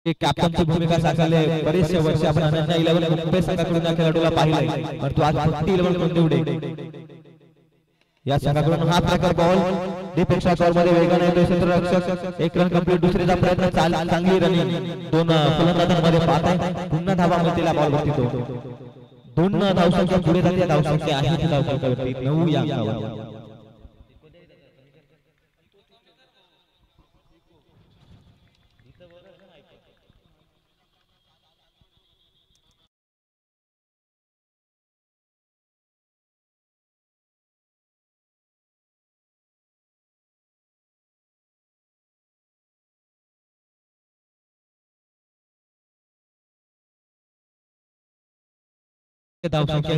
एक कॅप्टनची भूमिका साकारली बरेचसे वर्ष आपण अनन्या 11 मुंबई संघाकडून या खेळाडूला पाहिलंय, परंतु आज फक्त 11 मध्ये उडे या संघाकडून हा प्रकार बॉल डीपेक्षा बॉलमध्ये वेगाने येतो क्षेत्ररक्षक एक रन कंप्लीट दुसरीचा प्रयत्न चांगली रनिंग दोन फलंदाजांमध्ये पाहत आहे पुन्हा धावा मिळतेला बॉल वरती तो दोन धावसंख्या पुढे जाते धावसंख्या आहे धावसंख्यावरती 9 या अंकावर धावसंख्या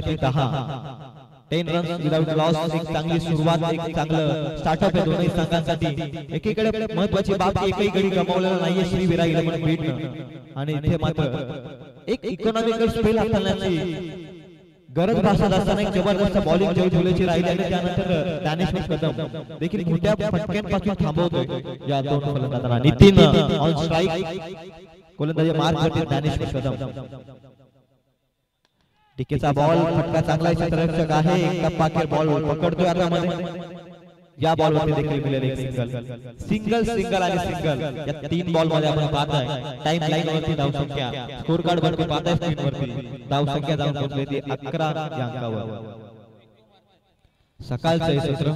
10 रन्स विदाउट लॉस एक चांगली सुरुवात एक चांगलं स्टार्टअप आहे दोन्ही संघांसाठी एकीकडे महत्त्वाची बाब एकही गडी गमावलेला नाहीये श्री विरा 11 बीटनं आणि इथे मात्र एक इकॉनॉमिकल स्पेल हाताळण्याची गरज भासत असताना एक जबरदस्त बॉलिंग झुलेची राहिली आणि त्यानंतर दानेश कदम देखील मोठ्या फटक्यांपासून थांबवतोय या दोन फलंदाजांना नितीन ऑन स्ट्राइक गोलंदाजी मार्क करते दानेश कदम टिकेचा बॉल फटका चांगला क्षेत्ररक्षक आहे एक टप्पाखेर बॉल पकडतोय आता मध्ये या बॉल वरती देखील मिळेल एक सिंगल आणि सिंगल या तीन बॉल मध्ये आपण पाहताय टाइम लाईन वरती धावसंख्या स्कोर कार्ड वरती पाहताय स्क्रीन वरती धावसंख्या जाऊन पोहोचली ती 11 या अंकावर सकाळचं हे सत्र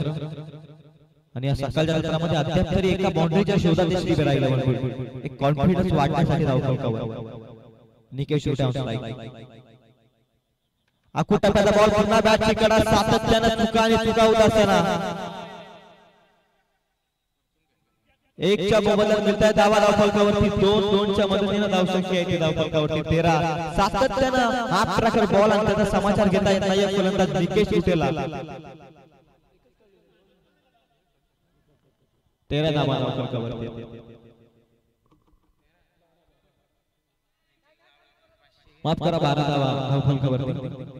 आणि या सकाळच्या सत्रामध्ये अद्याप तरी एका बाउंड्रीच्या शोधात श्री विरा 11 एक कॉन्फिडन्स वाढण्यासाठी धावसंख्यावर निकेश शूट ऑन स्ट्राइक आखू टप्प्याचा बॉल पुन्हा बॅटची कडा सातत्याने चुका आणि चुका होत असताना एकच्या मोबदल्यात मिळताय धावा धावफलकावरती 2-2 च्या मदतीने धावसंख्या येते धावफलकावरती 13 सातत्याने हात प्रकार बॉल आणि त्याचा समाचार घेता येत नाही फलंदाज निकेश उटेला 13 धावा धावफलकावरती माफ करा 12 धावा धावफलकावरती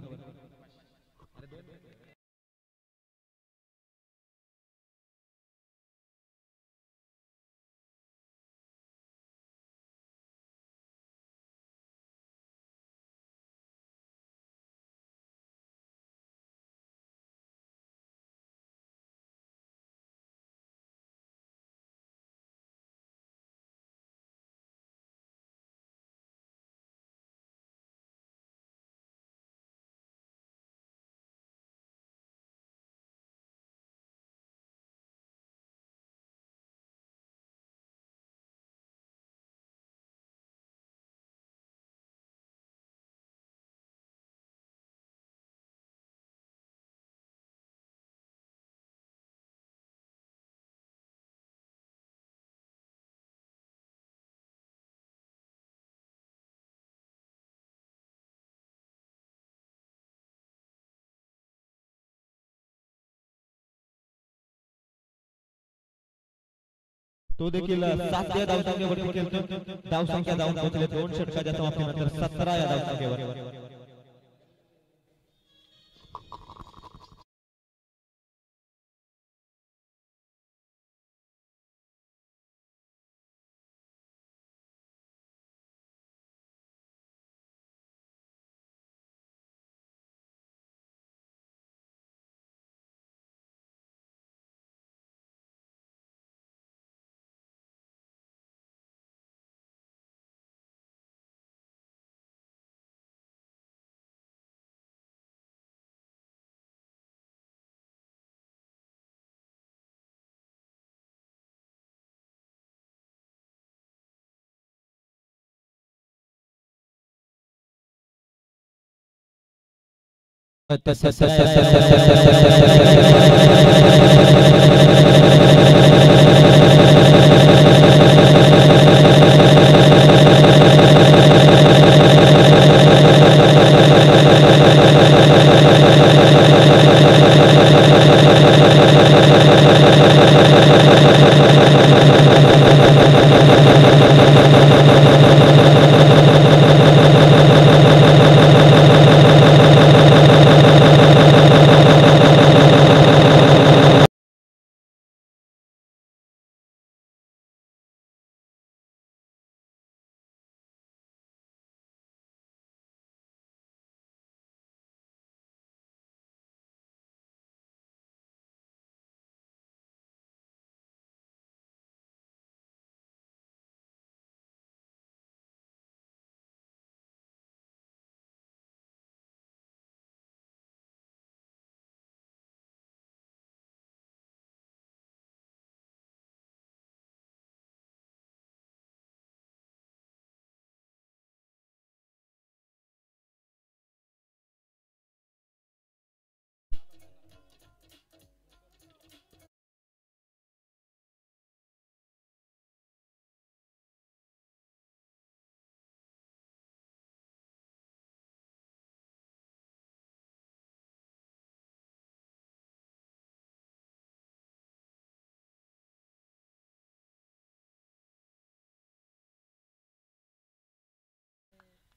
तो देखील 7 या धावसंख्येवरती खेळतो धावसंख्या जाऊन पोहोचले 2 षटकाच्या समाप्तीनंतर 17 या धावसंख्येवर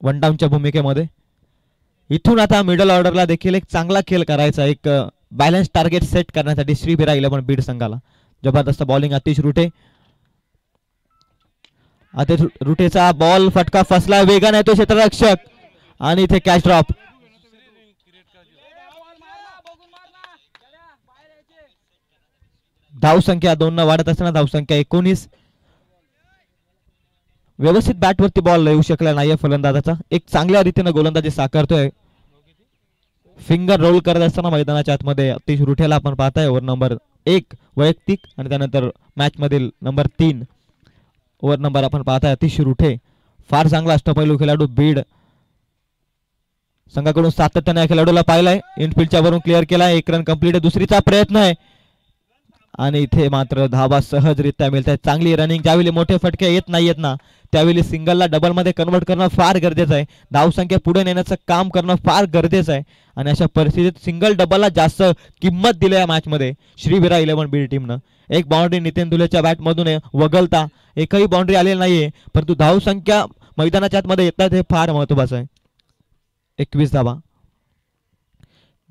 वन डाऊनच्या भूमिकेमध्ये. इथून आता मिडल ऑर्डरला देखील एक चांगला खेळ करायचा, एक बॅलन्स टार्गेट सेट करण्यासाठी श्रीविरा 11 बीड संघाला. जबरदस्त बॉलिंग आतिश रुटे. आतिश रुटेचा बॉल फटका फसला, वेगाने येतो क्षेत्ररक्षक आणि इथे कॅच ड्रॉप. धावसंख्या 2 न वाढत असताना धावसंख्या 19. व्यवस्थित बॅटवरती बॉल येऊ शकला नाहीये फलंदाजाचा. एक चांगल्या रीतीने गोलंदाजी साकारतोय. फिंगर रोल करत असताना मैदानाच्या आतमध्ये आतिश रुठेला आपण पाहताय. ओव्हर नंबर 1 वैयक्तिक आणि त्यानंतर मॅच मधील नंबर 3 ओव्हर नंबर आपण पाहताय आतिश रुठे. फार चांगला अष्टपैलू खेळाडू बीड संघाकडून सातत्याने या खेळाडूला पाहिलाय. इनफिल्डच्या वरून क्लिअर केलाय. 1 रन कंप्लीट आहे. दुसरीचा प्रयत्न आहे आणि इथे मात्र धावा सहजरित्या मिळत आहेत. चांगली रनिंग. ज्यावेळी मोठे फटके येत नाहीयेत ना त्यावेळी सिंगलला डबल मध्ये कन्वर्ट करणं फार गरजेचं आहे. धावसंख्या पुढे नेण्याचं काम करणं फार गरजेचं आहे आणि अशा परिस्थितीत सिंगल डबलला जास्त किंमत दिली या मॅच मध्ये श्रीविरा 11 बीड टीमनं. एक बाउंड्री नितीन दुलेच्या बॅट मधून वगळता एकही बाउंड्री आलेली नाहीये, परंतु धावसंख्या मैदानाच्या आतमध्ये येतात हे फार महत्वाचं आहे. 21 धावा.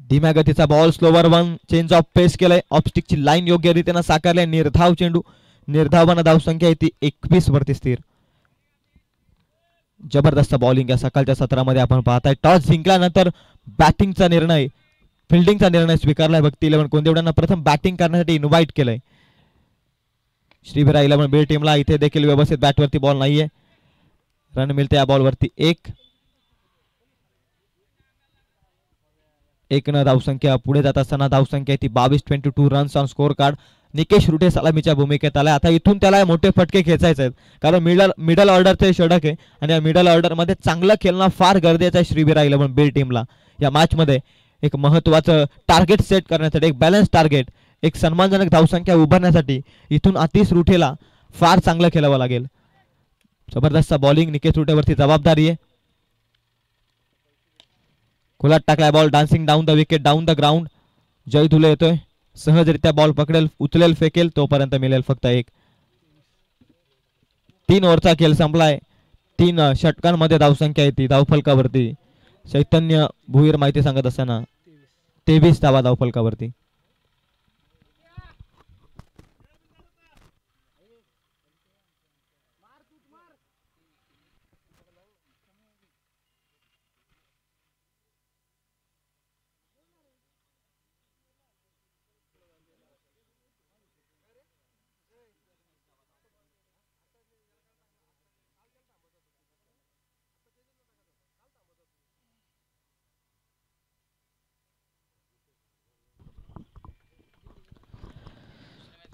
धीम्या गतीचा ball slower one change of pace केलाय. ऑफस्टिकची लाईन योग्य रीतीने साकारली. निर्धाव चेंडू. निर्धावाना धावसंख्या ती 21 वरती स्थिर. जबरदस्त बॉलिंग या सकाळच्या सत्रामध्ये आपण पाहताय. टॉस जिंकल्यानंतर बॅटिंगचा निर्णय फिल्डिंगचा निर्णय स्वीकारलाय. भक्ती 11 कोंदेवड्यांना प्रथम बॅटिंग करण्यासाठी इन्व्हाइट केलंय. श्रीविरा 11 बीड टीमला इथे देखील व्यवस्थित बॅटवरती बॉल नाहीये. रन मिळते या बॉलवरती 1 न धावसंख्या पुढे जात असताना धावसंख्या ती 22. 22 runs on score card. Nikesh Rute सलामीच्या भूमिकेत आलाय. आता इथून त्याला मोठे फटके खेचायचे आहेत कारण मिडल ऑर्डरचे षटक आहे आणि या मिडल ऑर्डर मध्ये चांगलं खेळणं फार गरजेचं आहे. श्रीविरा 11 बीड टीमला या मॅच मध्ये एक महत्वाचं टार्गेट सेट करण्यासाठी, एक बॅलन्स टार्गेट, एक सन्मानजनक धावसंख्या उभारण्यासाठी इथून आतिश रुठेला फार चांगलं खेळावं लागेल. जबरदस्त बॉलिंग. निकेश रुटेवरती जबाबदारी आहे. खोलात टाकलाय ball. Dancing down the wicket, down the ground. जय धुले येतोय. सहजरित्या बॉल पकडेल, उचलेल, फेकेल, तोपर्यंत मिळेल फक्त 1. 3 ओव्हरचा खेळ संपलाय. 3 षटकांमध्ये धावसंख्या येते धावफलकावरती. चैतन्य भुईर माहिती सांगत असताना 23 धावा धावफलकावरती.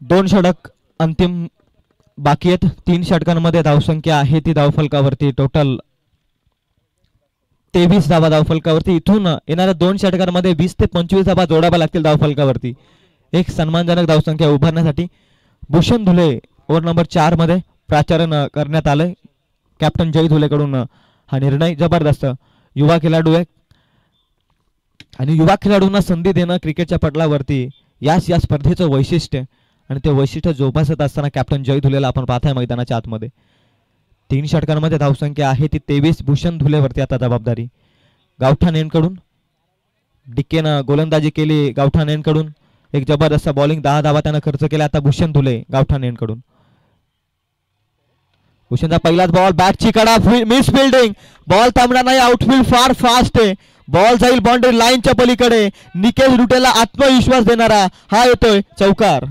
दोन षटक अंतिम बाकी आहेत. 3 षटकांमध्ये धावसंख्या आहे ती धावफलकावरती. टोटल 23 धावा धावफलकावरती. इथून येणाऱ्या 2 षटकांमध्ये 20 ते 25 धावा जोडाव्या लागतील धावफलकावरती एक सन्मानजनक धावसंख्या उभारण्यासाठी. भूषण धुले ओव्हर नंबर 4 मध्ये प्राचारण करण्यात आलंय. कॅप्टन जय धुलेकडून हा निर्णय. जबरदस्त युवा खेळाडू आहे आणि युवा खेळाडूंना संधी देणं क्रिकेटच्या पटलावरती या स्पर्धेचं वैशिष्ट्य आणि ते वैशिष्ट्य जोपासत असताना कॅप्टन जय धुलेला आपण पाहताय मैदानाच्या आतमध्ये. 3 षटकांमध्ये धावसंख्या आहे ती 23. भूषण धुलेवरती आता जबाबदारी गावठाण यांकडून. डिकेनं गोलंदाजी केली गावठाण यांकडून. एक जबरदस्त बॉलिंग. 10 धावा त्यानं खर्च केला. आता भूषण धुले गावठाण यांकडून. भूषणचा पहिलाच बॉल. बॅटची कडा. Miss fielding. बॉल थांबणार नाही. आउटफील्ड फार फास्ट आहे. बॉल जाईल बाउंड्री लाईनच्या पलीकडे. निकेश रुटेला आत्मविश्वास देणारा हा येतोय चौकार.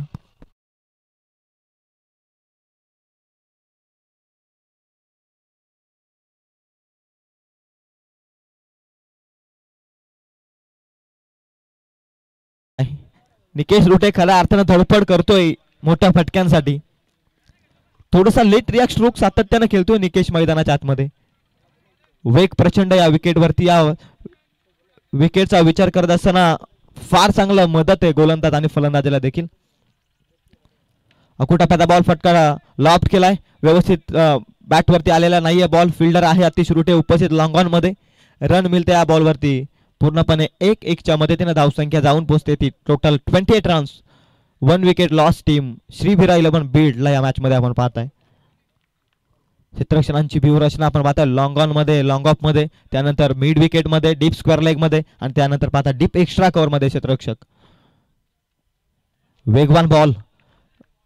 निकेश रुटे खऱ्या अर्थानं धडपड करतोय मोठ्या फटक्यांसाठी. थोडासा लेट रिॲक्ट स्ट्रोक सातत्याने खेळतोय निकेश मैदानाच्या आतमध्ये. वेग प्रचंड या विकेटवरती. या विकेटचा विचार करत असताना फार चांगलं मदत आहे गोलंदाज आणि फलंदाजाला देखील. अकुटाप्याचा बॉल फटका लॉफ्ट केलाय. व्यवस्थित बॅटवरती आलेला नाहीये बॉल. फिल्डर आहे आतिश रुटे उपस्थित लॉंग ऑन मध्ये. रन मिळते या बॉलवरती. पूर्णपणे 1-1च्या मदतीने धावसंख्या जाऊन पोहोचते ती total 28 runs. 1 wicket loss team Shrivira 11 बीडला या मॅच मध्ये आपण पाहताय. क्षेत्ररक्षणांची व्यूहरचना आपण पाहता लॉंग ऑन मध्ये, लॉंग ऑफ मध्ये, त्यानंतर मिड विकेट मध्ये, डीप स्क्वेअर लेग मध्ये आणि त्यानंतर पाहता डीप एक्स्ट्रा कव्हर मध्ये क्षेत्ररक्षक. वेगवान बॉल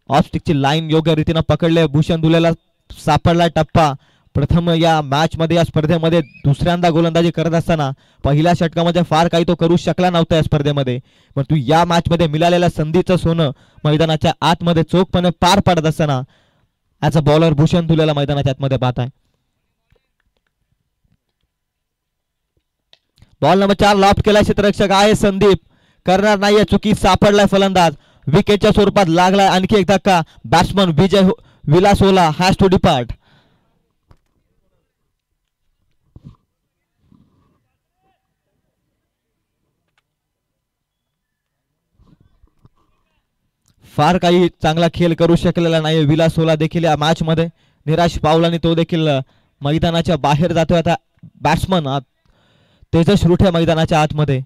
ऑफ स्टिकची लाईन योग्य रीतीने पकडले. भूषण दुलेला सापडला टप्पा. प्रथम या मॅच मध्ये, या स्पर्धेमध्ये दुसऱ्यांदा गोलंदाजी करत असताना पहिल्या षटकामध्ये फार काही तो करू शकला नव्हता या स्पर्धेमध्ये, पण तू या मॅच मध्ये मिळालेल्या संधीचं सोनं मैदानाच्या आतमध्ये चोखपणे पार पाडत असताना ॲज अ बॉलर भूषण दुलेला मैदानाच्या आतमध्ये पाहत आहे. बॉल नंबर 4 लॉफ्ट केला. क्षेत्ररक्षक आहे संदीप, करणार नाहीये चुकी. सापडलाय फलंदाज, विकेटच्या स्वरूपात लागलाय आणखी एक धक्का. बॅट्समन विजय विलासोला हॅज टू डिपार्ट. फार काही चांगला खेळ करू शकलेला नाही विलासोला देखील या मॅच मध्ये निराश पावलाने तो देखील मैदानाच्या बाहेर जातोय. आता बॅट्समन तेजस रुठे मैदानाच्या आतमध्ये.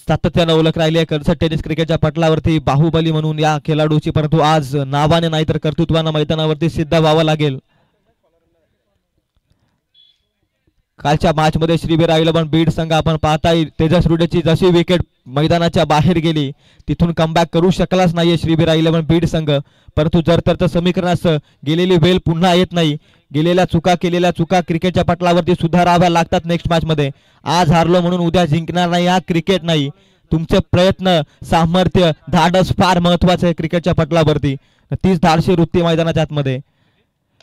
सातत्यानं ओळख राहिली आहे कर्जत टेनिस क्रिकेटच्या पटलावरती बाहुबली म्हणून या खेळाडूची, परंतु आज नावाने नाही तर कर्तृत्वानं मैदानावरती सिद्ध व्हावं लागेल. कालच्या मॅच मध्ये श्रीबीर इलेव्हन बीड संघ आपण पाहताय तेजस रुडेची जशी विकेट मैदानाच्या बाहेर गेली तिथून कमबॅक करू शकलाच नाहीये श्रीबीर इलेव्हन बीड संघ, परंतु जर तर समीकरणास गेलेली वेळ पुन्हा येत नाही. केलेल्या चुका क्रिकेटच्या पटलावरती सुधाराव्या लागतात नेक्स्ट मॅच मध्ये. आज हारलो म्हणून उद्या जिंकणार नाही, हा क्रिकेट नाही. तुमचे प्रयत्न, सामर्थ्य, धाडस फार महत्वाचे आहे क्रिकेटच्या पटलावरती. तीच धाडशी वृत्ती मैदानाच्या आतमध्ये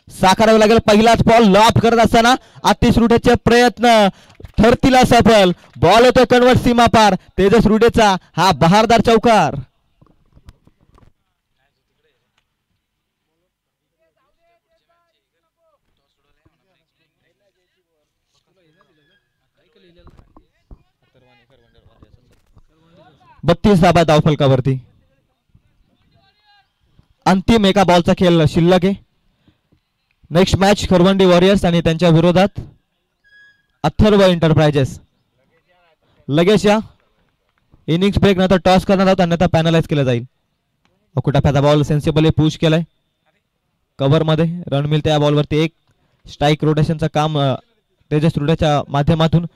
साकारावे लागेल. पहिलाच बॉल लॉफ करत असताना आतिश रुडेचे प्रयत्न ठरतील सफल. बॉल होतो कन्वर्ट सीमा पार. तेजस रुडेचा हा बहारदार चौकार. बत्तीस धाबा धावफलकावरती. अंतिम एका बॉलचा खेळ शिल्लक आहे. नेक्स्ट मॅच खरवंडी वॉरियर्स आणि त्यांच्या विरोधात अथर्व एंटरप्राइजेस. लगेच या इनिंग्स ब्रेक नंतर टॉस करणार आहोत, अन्यथा पॅनलाइज केलं जाईल. अकुटाफ्याचा बॉल सेन्सिबली पुश केलाय कव्हर मध्ये. रन मिळते या बॉलवरती. एक स्ट्राईक रोटेशनचं काम तेजस रुडेच्या माध्यमातून.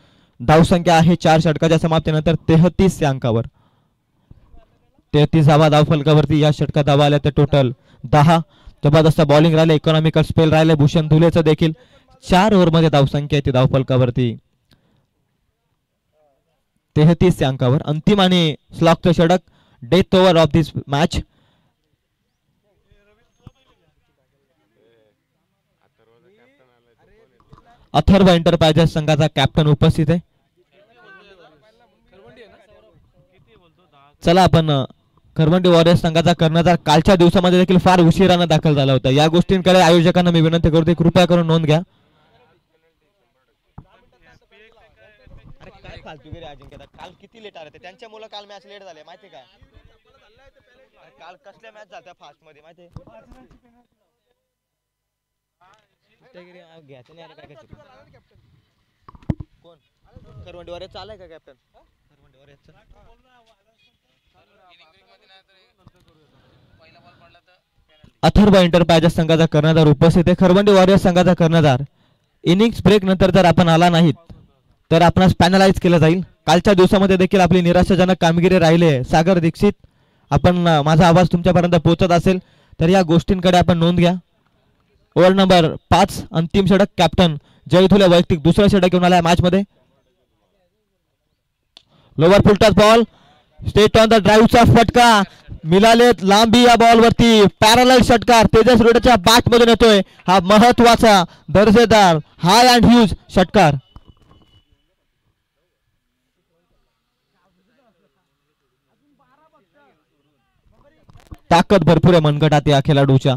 धावसंख्या आहे 4 षटकाच्या समाप्तीनंतर 33 या अंकावर. 33 धावा धावफलकावरती. या षटकात धावा आल्या तर टोटल 10. जबरदस्त बॉलिंग राहिले, इकॉनॉमिकल स्पेल राहिले भूषण धुलेचं देखील. 4 ओव्हरमध्ये धावसंख्या आहे ती धावफलकावरती 33 या अंकावर. अंतिम आणि स्लॉगचं षटक, death over of this match. Atharva enterprises संघाचा कॅप्टन उपस्थित आहे. चला आपण खरवंडी वॉरियर्स संघाचा कर्णधार कालच्या दिवसामध्ये देखील फार उशिराने दाखल झाला होता. या गोष्टींकडे आयोजकांना मी विनंती करतो कृपया करून नोंद घ्या. काल किती लेट आले त्यांच्यामुळे काल मॅच लेट झाले माहिती का. काल कसल्या मॅच झाल्या फास्ट मध्ये माहिती घ्यायचं नाही काय कोण खरवंडी वॉरियर्स आलाय का कॅप्टन खरवंडी वॉरियर्सचा. अथर्व एंटरप्राइजेस संघाचा कर्णधार उपस्थित आहे. खरवंडी वॉरियर्स संघाचा कर्णधार. इनिंग्स ब्रेक नंतर जर आपण आला नाहीत तर आपणास पॅनलाइज केलं जाईल. कालच्या दिवसामध्ये देखील आपली निराशाजनक कामगिरी राहिली आहे. सागर दीक्षित, आपण माझा आवाज तुमच्यापर्यंत पोहोचत असेल तर या गोष्टींकडे आपण नोंद घ्या. ओव्हर नंबर 5 अंतिम षटक. कॅप्टन जय धुले वैयक्तिक दुसरं षटक घेऊन आलाय मॅच मध्ये. Lower full toss ball, straight on the ड्राईव्हचा फटका मिळाले लांबी या बॉल वरती. पॅरलल षटकार तेजस रुडेच्या बॅट मधून येतोय. हा महत्वाचा दर्जेदार हाय अँड ह्यूज षटकार. ताकद भरपूर आहे मनगटात या खेळाडूच्या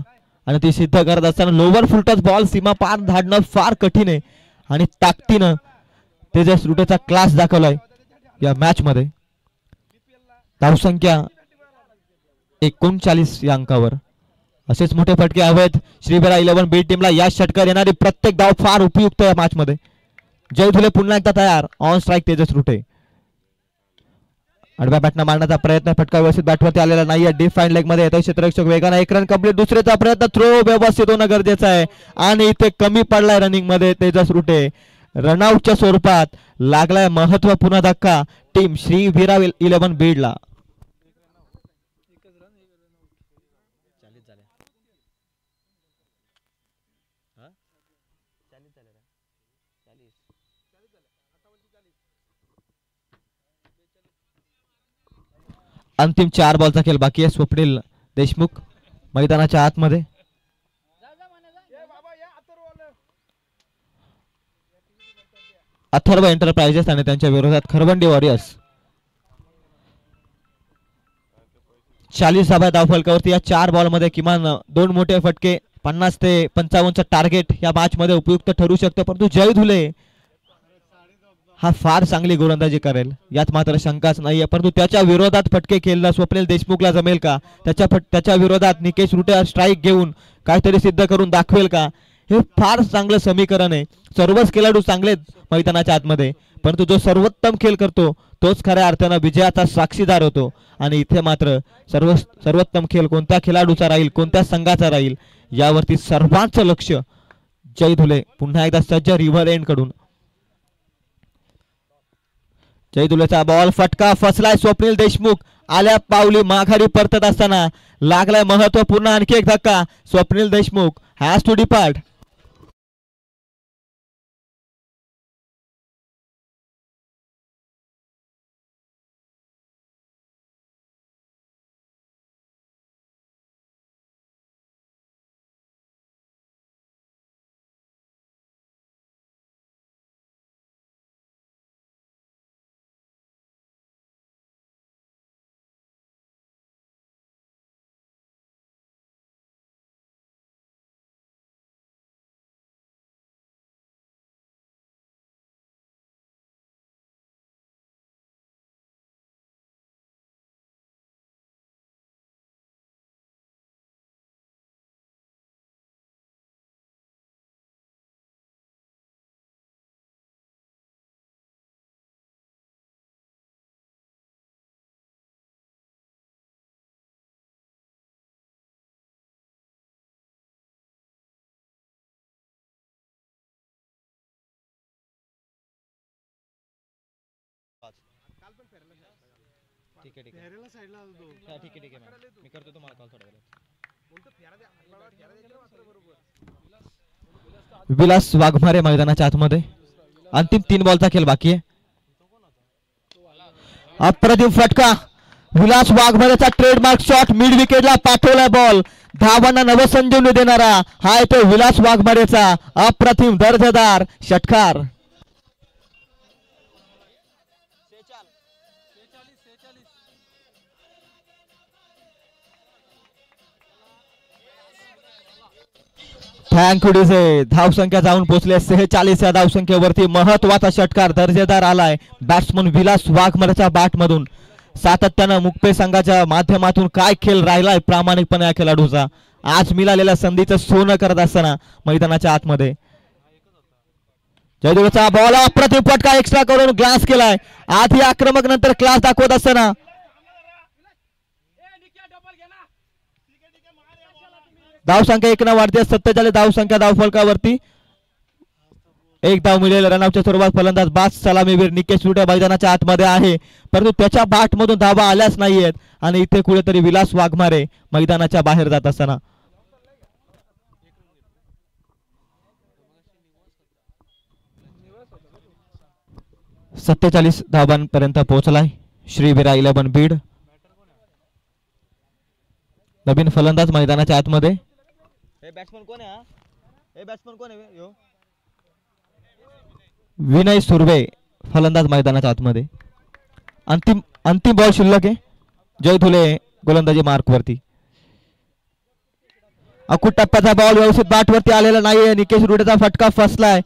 आणि ती सिद्ध करत असताना लोअर फुलटॉस बॉल सीमा पार धाडणं फार कठीण आहे आणि ताकदीनं तेजस रुडेचा क्लास दाखवलाय या मॅच मध्ये. धावसंख्या 39 या अंकावर. असेच मोठे फटके हवेत श्रीबेरा 11 बीड टीमला. या षटकार येणारी प्रत्येक धाव फार उपयुक्त या मॅच मध्ये. जय धुले पुन्हा एकदा तयार. ऑन स्ट्राईक तेजस रुटे आडव्या बॅटनं मारण्याचा प्रयत्न, फटका व्यवस्थित बॅटवरती आलेला नाहीये. डिफाईन लेग मध्ये येतो क्षेत्ररक्षक वेगाने. एक रन कंप्लीट. दुसऱ्याचा प्रयत्न, थ्रो व्यवस्थित होणं गरजेचं आहे आणि इथे कमी पडलाय रनिंग मध्ये तेजस रुटे. रनआउटच्या स्वरूपात लागलाय महत्वपूर्ण धक्का टीम श्री वीरा 11 बीडला. अंतिम 4 बॉलचा खेळ बाकी आहे. स्वप्नील देशमुख मैदानाच्या आतमध्ये. अथर्व एंटरप्राइजेस आणि त्यांच्या विरोधात खरवंडी वॉरियर्स. 40 धावा धावफलकावरती या 4 बॉलमध्ये किमान 2 मोठे फटके, 50 ते 55चं टार्गेट या मॅच मध्ये उपयुक्त ठरू शकतं. परंतु जय धुले हा फार चांगली गोलंदाजी करेल यात मात्र शंकाच नाहीये. परंतु त्याच्या विरोधात फटके खेळणं स्वप्नील देशमुखला जमेल का? त्याच्या विरोधात निकेश रुटे स्ट्राईक घेऊन काहीतरी सिद्ध करून दाखवेल का? हे फार चांगलं समीकरण आहे. सर्वच खेळाडू चांगले मैदानाच्या आतमध्ये, परंतु जो सर्वोत्तम खेळ करतो तोच खऱ्या अर्थानं विजयाचा साक्षीदार होतो. आणि इथे मात्र सर्वोत्तम खेळ कोणत्या खेळाडूचा राहील, कोणत्या संघाचा राहील यावरती सर्वांचं लक्ष जय धुले पुन्हा एकदा सज्ज रिव्हर एंड कडून. जय धुलेचा बॉल, फटका फसलाय. स्वप्नील देशमुख आल्या पावली माघारी परतत असताना लागलाय महत्वपूर्ण आणखी एक धक्का. Swapnil Deshmukh has to depart. ठीक आहे मी करतो तुम्हाला कॉल थोड्या वेळात. विलास वाघमारे मैदानाच्या आतमध्ये. अंतिम 3 बॉलचा खेळ बाकी आहे. अप्रतिम फटका. विलास वाघमारेचा ट्रेडमार्क शॉट मिड विकेटला पाठवला बॉल. धावांना नवसंजीवनी देणारा हा तो विलास वाघमारेचा अप्रतिम दर्जेदार षटकार. Thank you DJ. धावसंख्या जाऊन पोहोचले 46 या धावसंख्येवरती. महत्वाचा षटकार दर्जेदार आलाय बॅट्समन विलास वाघमारेच्या बॅट मधून. सातत्यानं मुक्पे संघाच्या माध्यमातून काय खेळ राहिलाय प्रामाणिकपणे या खेळाडूचा. आज मिळालेल्या संधीचं सोनं करत असताना मैदानाच्या आतमध्ये. जयदेवचा बॉल, अप्रतिम फटका एक्स्ट्रा करून ग्लास केलाय. आधी आक्रमक नंतर क्लास दाखवत असताना धावसंख्या 1 वाढते. 47 धावसंख्या धावफलकावरती. 1 धाव मिळेल. रनआउटच्या स्वरूपात फलंदाज बास सलामीवीर निकेश रुटे मैदानाच्या आतमध्ये आहे, परंतु त्याच्या बॅट मधून धावा आल्याच नाहीयेत. आणि इथे कुठेतरी विलास वाघमारे मैदानाच्या बाहेर जात असताना 47 धावांपर्यंत पोहोचलाय श्रीवीरा 11 बीड. नवीन फलंदाज मैदानाच्या आतमध्ये. बॅट्समन कोण आहे? बॅट्समन कोण आहे? विनय सुर्वे फलंदाज मैदानाच्या आतमध्ये. अंतिम बॉल शिल्लक आहे. जय धुले गोलंदाजी मार्क वरती. अकुट टप्प्याचा बॉल व्यवस्थित बॅट वरती आलेला नाहीये. निकेश रुटेचा फटका फसलाय.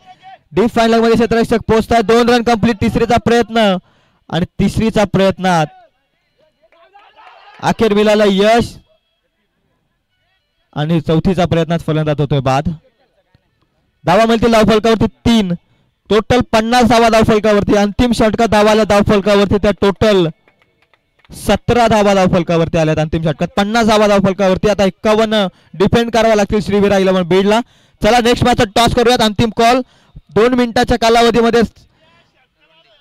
डीप फायनल मध्ये क्षेत्ररक्षक पोहोचताय. 2 रन कंप्लीट. तिसरीचा प्रयत्न आणि तिसरीचा प्रयत्नात अखेर मिळालं यश आणि चौथीचा प्रयत्नात फलंदाज होतोय बाद. धावा मिळतील धावफलकावरती 3. टोटल 50 धावा धावफलकावरती. अंतिम षटकात धावाला धावफलकावरती त्या टोटल 17 धावा धावफलकावरती आल्यात अंतिम षटकात. 50 धावा धावफलकावरती. आता 51 डिफेंड करावा लागतील श्रीवीरा 11 बीडला. चला नेक्स्ट मॅच टॉस करूयात. अंतिम कॉल 2 मिनिटाच्या कालावधीमध्ये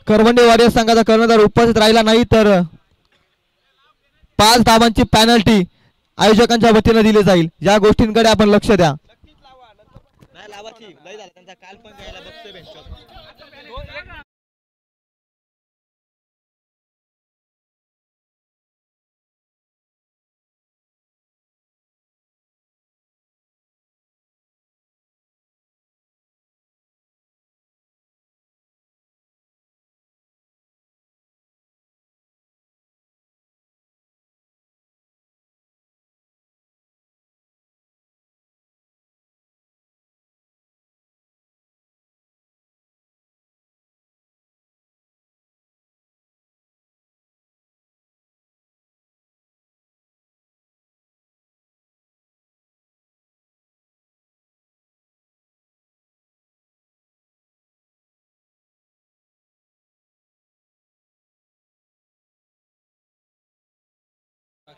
करवंडी वॉरियर्स संघाचा कर्णधार उपस्थित राहिला नाही तर 5 धावांची पॅनल्टी आयोजकांच्या वतीने दिली जाईल. या गोष्टींकडे आपण लक्ष द्या.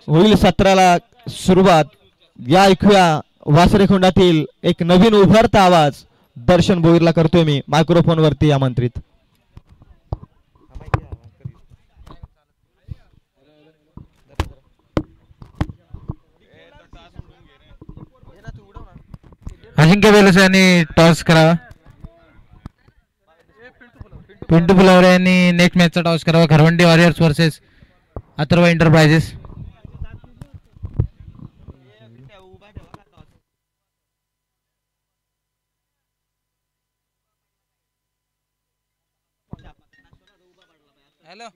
होईल 17ला सुरुवात. या ऐकूया वासरेखोंडातील एक नवीन उभरता आवाज दर्शन भोईरला करतोय मी मायक्रोफोन वरती आमंत्रित. अजिंक्य बेलसे यांनी टॉस करावा. पिंटू फुलावरे यांनी नेक्स्ट मॅचचा टॉस करावा. Kharwandi Warriors versus Atharva Enterprises. Hello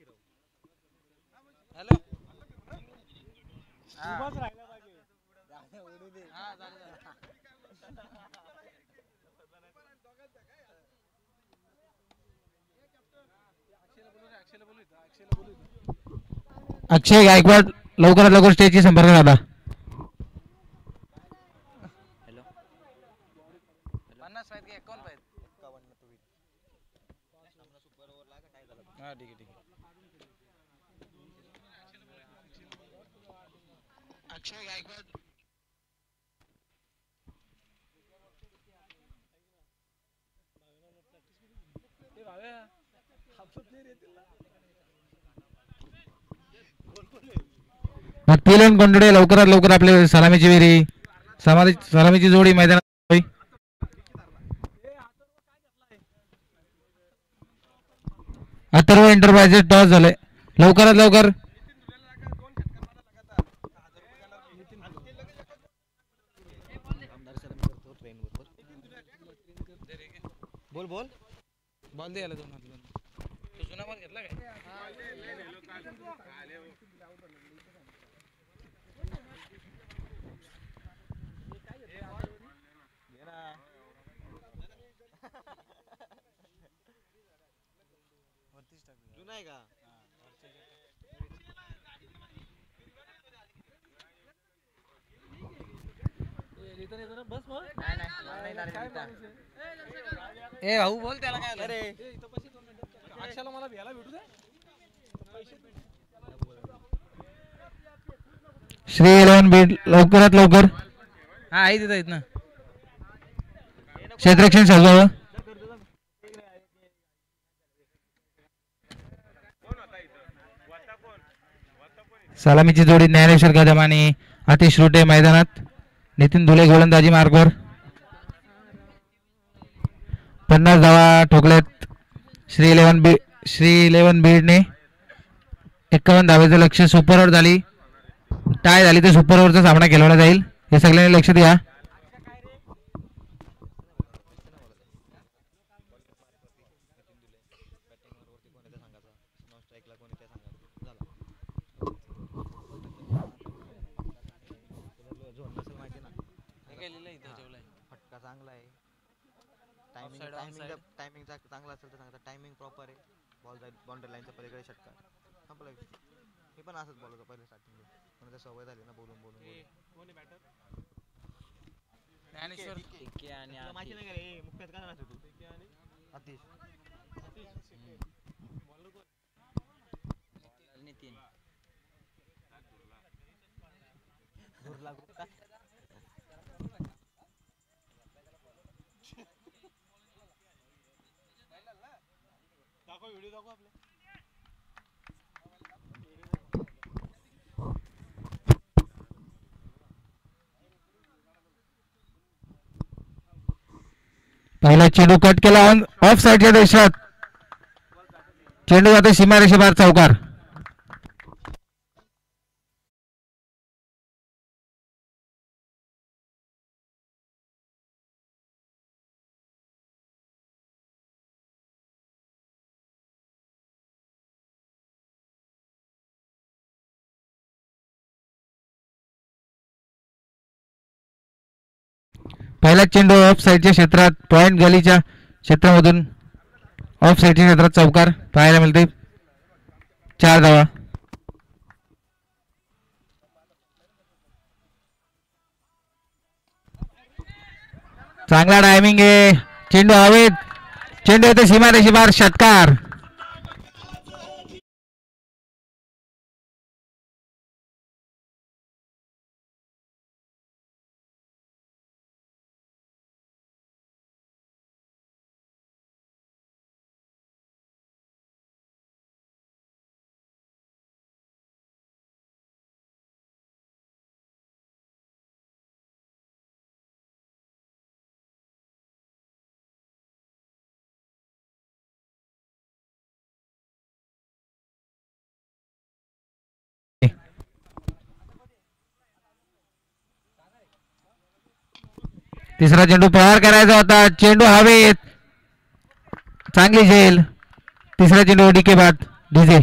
hello Akshay Gaikwad लवकरात लवकर स्टेजची संपर्क साधा. अक्षय गायकवाड किलन कोंडडे लवकरात लवकर आपले सलामीची विरी सलामीची जोडी मैदानात. अथर्व एंटरप्राइजेस टॉस झाले लवकरात लवकर. बोल बोल बॉल द्यायला दोन हात तो जुना बॉल घेतला काय. जुना आहे का. ए भाऊ बोल त्याला काय अरे अक्षाला मला घ्यायला भेटू दे. श्री 11 बीड लवकरात लवकर. हा आहे तिथं आहेत ना क्षेत्ररक्षण सजवावं. सलामीची जोडी ज्ञानेश्वर कदम आणि आतिश रुटे मैदानात. नितीन धुले गोलंदाजी मार्गवर. 50 धावा ठोकल्यात श्री 11 बीडने. 51 धावेचं लक्ष. सुपर ओव्हर झाली टाय झाली तर सुपर ओव्हरचा सामना खेळवला जाईल हे सगळ्यांनी लक्ष द्या. टायमिंग चांगला असेल तर सांगता. टायमिंग प्रॉपर आहे. बॉल जाईल बाउंड्री लाईनच्या पलीकडे षटकार संपला. मी पण असंच बोलतो पहिले स्टार्टिंग मला सवय झाली ना बोलून बोलून. माहिती नाही का रे मुख्यात काय नसतो तू आतिश नितीन पहिला चेंडू कट केला ऑफ साईडच्या देशात. चेंडू जाते सीमारेषेबाहेर चौकार. पहिला चेंडू ऑफ साईडच्या क्षेत्रात पॉइंट गलीच्या क्षेत्रामधून ऑफ साईडच्या क्षेत्रात चौकार पाहायला मिळते. 4 धावा. चांगला टायमिंग आहे. चेंडू हवेत. चेंडू येते सीमारेषे बाहेर. षटकार. तिसरा चेंडू प्रहार करायचा होता. चेंडू हवेत. चांगली झेल. तिसरा चेंडू डीके बाद डीजे.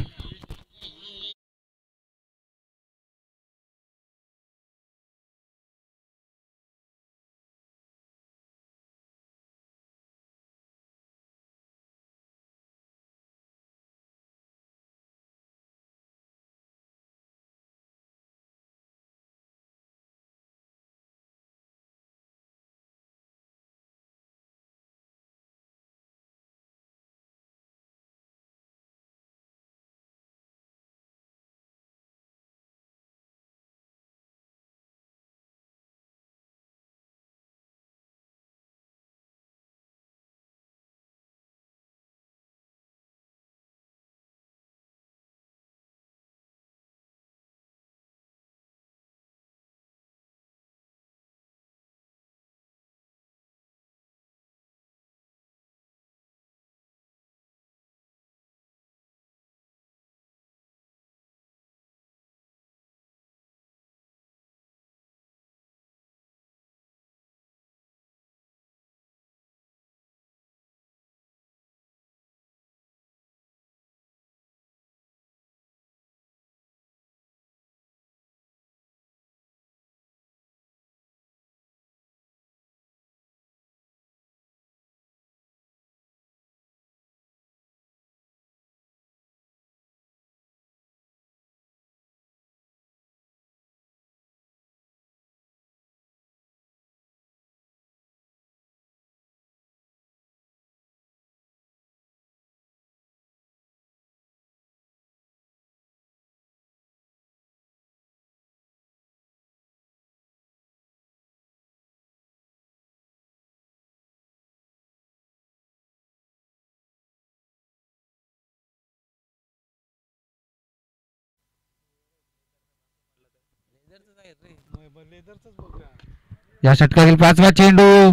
या षटकातील 5वा चेंडू.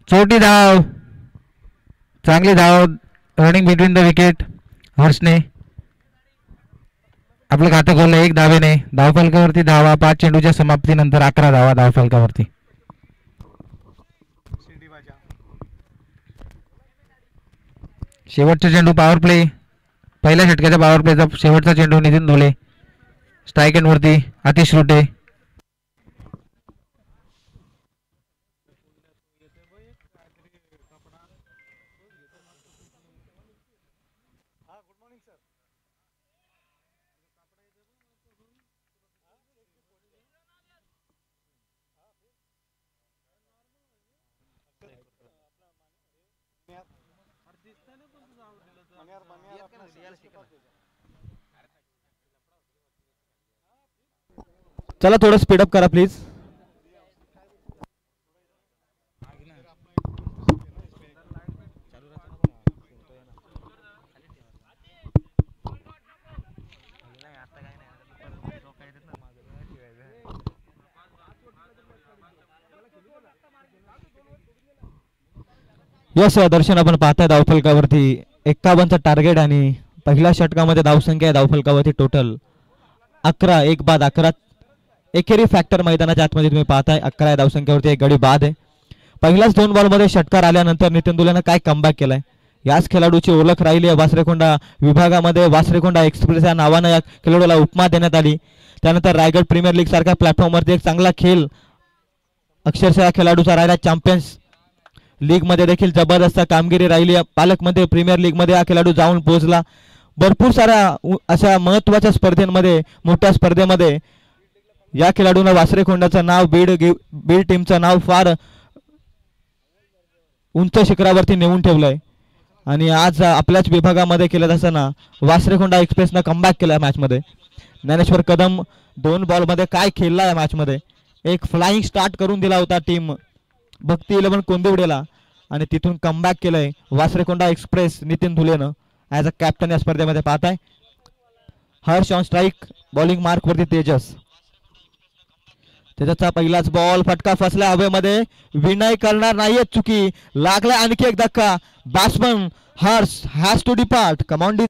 चोटी धाव. चांगली धाव. Running between the wicket. हर्षने आपलं खातं खोललं 1 धावेने. धावफलकावरती धावा. 5 चेंडूच्या समाप्तीनंतर 11 धावा धावफलकावरती. शेवटचा चेंडू पॉवर प्ले. पहिल्या षटकाच्या पॉवर प्लेचा शेवटचा चेंडू नितीन धोले. स्ट्राईक एंड वरती आतिश रुटे. चला थोडं स्पीडअप करा प्लीज. यस दर्शन, आपण पाहताय धावफलकावरती 51चा टार्गेट आणि पहिल्या षटकामध्ये धावसंख्या आहे धावफलकावरती टोटल 11. एक बाद 11. एकेरी फॅक्टर मैदानाच्या आतमध्ये तुम्ही पाहताय 11 धावसंख्येवरती एक गडी बाद आहे. पहिल्याच 2 बॉलमध्ये षटकार आल्यानंतर नितीन दुलेनं काय कमबॅक केलाय. याच खेळाडूची ओळख राहिली आहे वासरेकोंडा विभागामध्ये. वासरेकोंडा एक्सप्रेस या नावानं या खेळाडूला उपमा देण्यात आली. त्यानंतर रायगड प्रीमियर लीग सारख्या प्लॅटफॉर्मवरती एक चांगला खेळ अक्षरशः खेळाडूचा राहिला. चॅम्पियन्स लीग मध्ये देखील जबरदस्त कामगिरी राहिली. पालकमध्ये प्रीमियर लीग मध्ये हा खेळाडू जाऊन पोहोचला. भरपूर साऱ्या अशा महत्वाच्या स्पर्धेमध्ये मोठ्या स्पर्धेमध्ये या खेळाडूनं वासरेकोंडाचं नाव बीड टीमचं नाव फार उंच शिखरावरती नेऊन ठेवलंय. आणि आज आपल्याच विभागामध्ये केलं असताना वासरेकोंडा एक्सप्रेसनं कमबॅक केला मॅच मध्ये. ज्ञानेश्वर कदम 2 बॉलमध्ये काय खेळला या मॅच मध्ये. एक फ्लाइंग स्टार्ट करून दिला होता टीम भक्ती 11 कोंदिवडेला आणि तिथून कमबॅक केलंय वासरेकोंडा एक्सप्रेस नितीन धुलेनं ॲज अ कॅप्टन या स्पर्धेमध्ये. पाहताय Harsh on strike, bowling mark वरती तेजस. त्याचा पहिलाच बॉल फटका फसला हवेमध्ये. विनय करणार नाहीये चुकी. लागला आणखी एक धक्का. Batsman Harsh has to depart. Command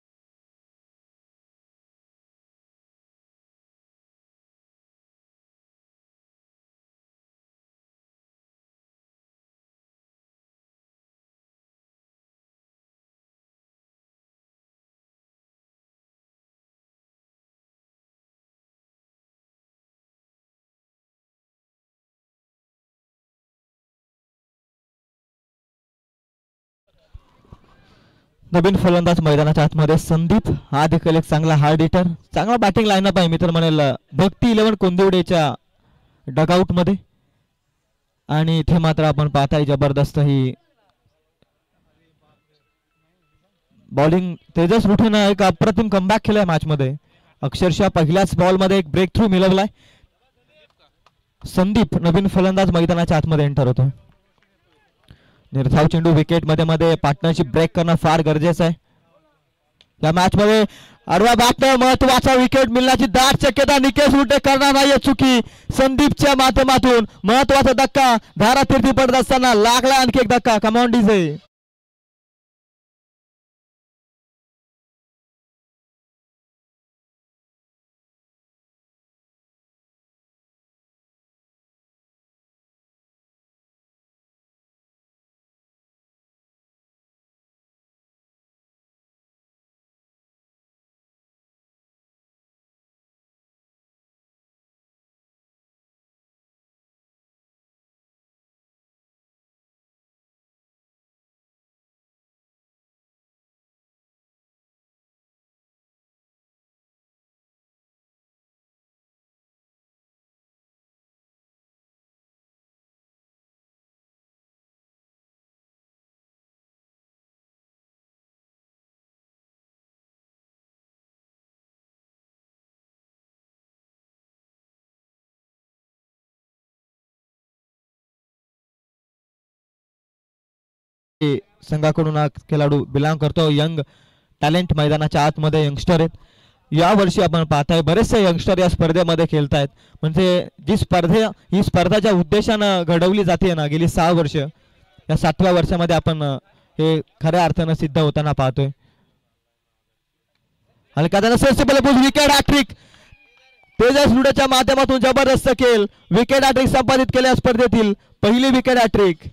नवीन फलंदाज मैदानाच्या आतमध्ये संदीप हा देखील एक चांगला हार्ड हिटर. चांगला बॅटिंग लाईनअप आहे मी तर म्हणेल भक्ती 11 कोंदिवडेच्या डगआउट मध्ये. आणि इथे मात्र आपण पाहताय जबरदस्त ही बॉलिंग. तेजस रुठेनं एक अप्रतिम कमबॅक केलाय मॅच मध्ये. अक्षरशः पहिल्याच बॉल मध्ये एक ब्रेक थ्रू मिळवलाय. संदीप नवीन फलंदाज मैदानाच्या आतमध्ये एंटर होतो. निर्धाव चेंडू विकेट मध्ये पार्टनरशिप ब्रेक करणं फार गरजेचं आहे या मॅच मध्ये. आडव्या बॅटनं महत्वाचा विकेट मिळण्याची दाट शक्यता. निकेश रुटे करणार नाहीये चुकी. संदीपच्या माध्यमातून महत्वाचा धक्का धारातीर्थी पडत असताना लागला आणखी एक धक्का. Come on DJ. संघाकडून हा खेळाडू बिलॉंग करतो. यंग टॅलेंट मैदानाच्या आतमध्ये यंगस्टर आहेत. या वर्षी आपण पाहताय बरेचसे यंगस्टर या स्पर्धेमध्ये खेळतायत. म्हणजे ही स्पर्धा ज्या उद्देशानं घडवली जाते ना गेली 6 वर्ष, या 7व्या वर्षामध्ये आपण हे खऱ्या अर्थानं सिद्ध होताना पाहतोय. हलका सेन्सिबल विकेट हॅट्रिक. तेजस रुडेच्या माध्यमातून जबरदस्त खेळ. विकेट हॅट्रिक संपादित केल्या स्पर्धेतील पहिली विकेट हॅट्रिक.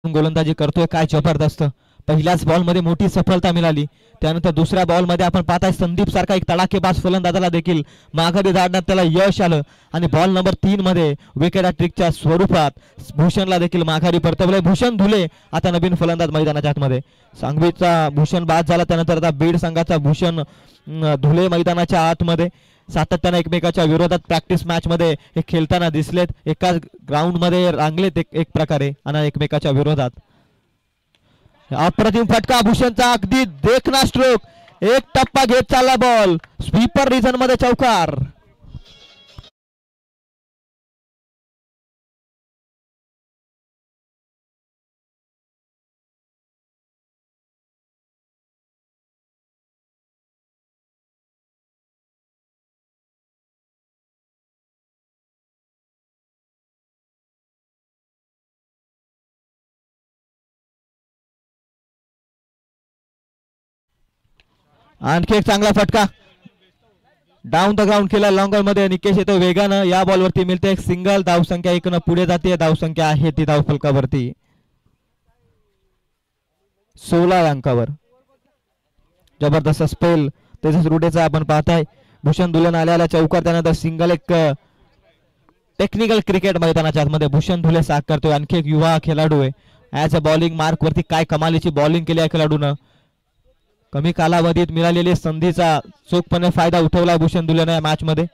गोलंदाजी करतोय काय जबरदस्त. पहिल्याच बॉल मध्ये मोठी सफलता मिळाली. त्यानंतर दुसऱ्या बॉल मध्ये आपण पाहताय संदीप सारखा एक तडाखेबाज फलंदाजाला देखील माघारी धाडण्यात त्याला यश आलं आणि बॉल नंबर 3 मध्ये विकेट ट्रिकच्या स्वरूपात भूषणला देखील माघारी परतवले. भूषण धुले आता नवीन फलंदाज मैदानाच्या आतमध्ये. सांगवीचा भूषण बाद झाला, त्यानंतर आता बीड संघाचा भूषण धुले मैदानाच्या आतमध्ये. सातत्याने एकमेकाच्या विरोधात प्रॅक्टिस मॅच मध्ये हे खेळताना दिसलेत, एकाच ग्राउंड मध्ये रांगलेत एक प्रकारे आणि एकमेकाच्या विरोधात. अप्रतिम फटका भूषणचा, अगदी देखना स्ट्रोक, एक टप्पा घेत चालला बॉल, स्वीपर रिजन मध्ये चौकार. आणखी एक चांगला फटका डाऊन द ग्राउंड केला लॉंगर मध्ये. निकेश येतो वेगानं, या बॉल वरती मिळते एक सिंगल. धावसंख्या 1 पुढे जाते. धावसंख्या आहे ती धावफलकावरती 16 अंकावर. जबरदस्त स्पेल तेजस रुडेचा आपण पाहताय. भूषण धुले आल्याला चौकार, त्यानंतर सिंगल. एक टेक्निकल क्रिकेट मैदानाच्या आतमध्ये भूषण धुले साथ करतोय. आणखी एक युवा खेळाडू आहे. ऍज अ बॉलिंग मार्क वरती काय कमालीची बॉलिंग केली आहे खेळाडूनं. कमी कालावधीत मिळालेली संधीचा चोखपणे फायदा उठवलाय भूषण धुलेने या मॅच मध्ये.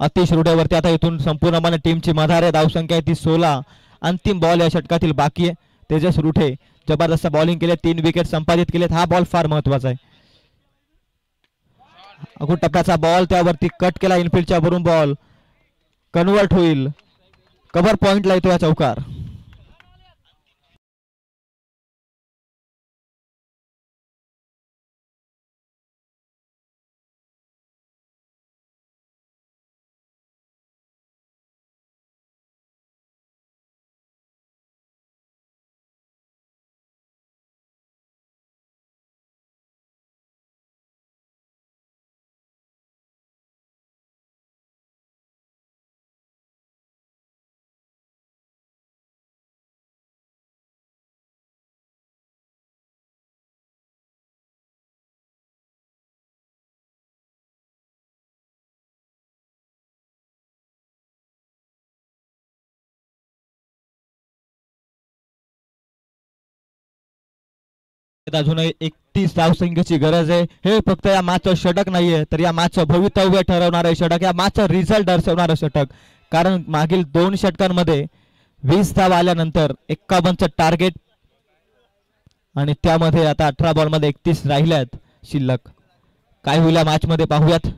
अतिश रुड्यावरती आता इथून संपूर्णपणे टीमची मधार आहे. धावसंख्या आहे ती 16. अंतिम बॉल या षटकातील बाकी आहे. तेजस रुठे जबरदस्त बॉलिंग केले, 3 विकेट संपादित केलेत. हा बॉल फार महत्वाचा आहे. अगोदर टप्प्याचा बॉल, त्यावरती कट केला इनफिल्डच्या वरून, बॉल कन्वर्ट होईल. कव्हर पॉइंटला येतो या चौकार. अजूनही 31 धावसंख्येची गरज आहे. हे फक्त या मॅचचं षटक नाहीये, तर या मॅचचं भवितव्य ठरवणारं षटक, या मॅचचा रिझल्ट दर्शवणारं षटक. कारण मागील 2 षटकांमध्ये 20 धाव आल्यानंतर 51चं टार्गेट आणि त्यामध्ये आता 18 बॉल मध्ये 31 राहिल्यात शिल्लक. काय होईल या मॅच मध्ये पाहूयात.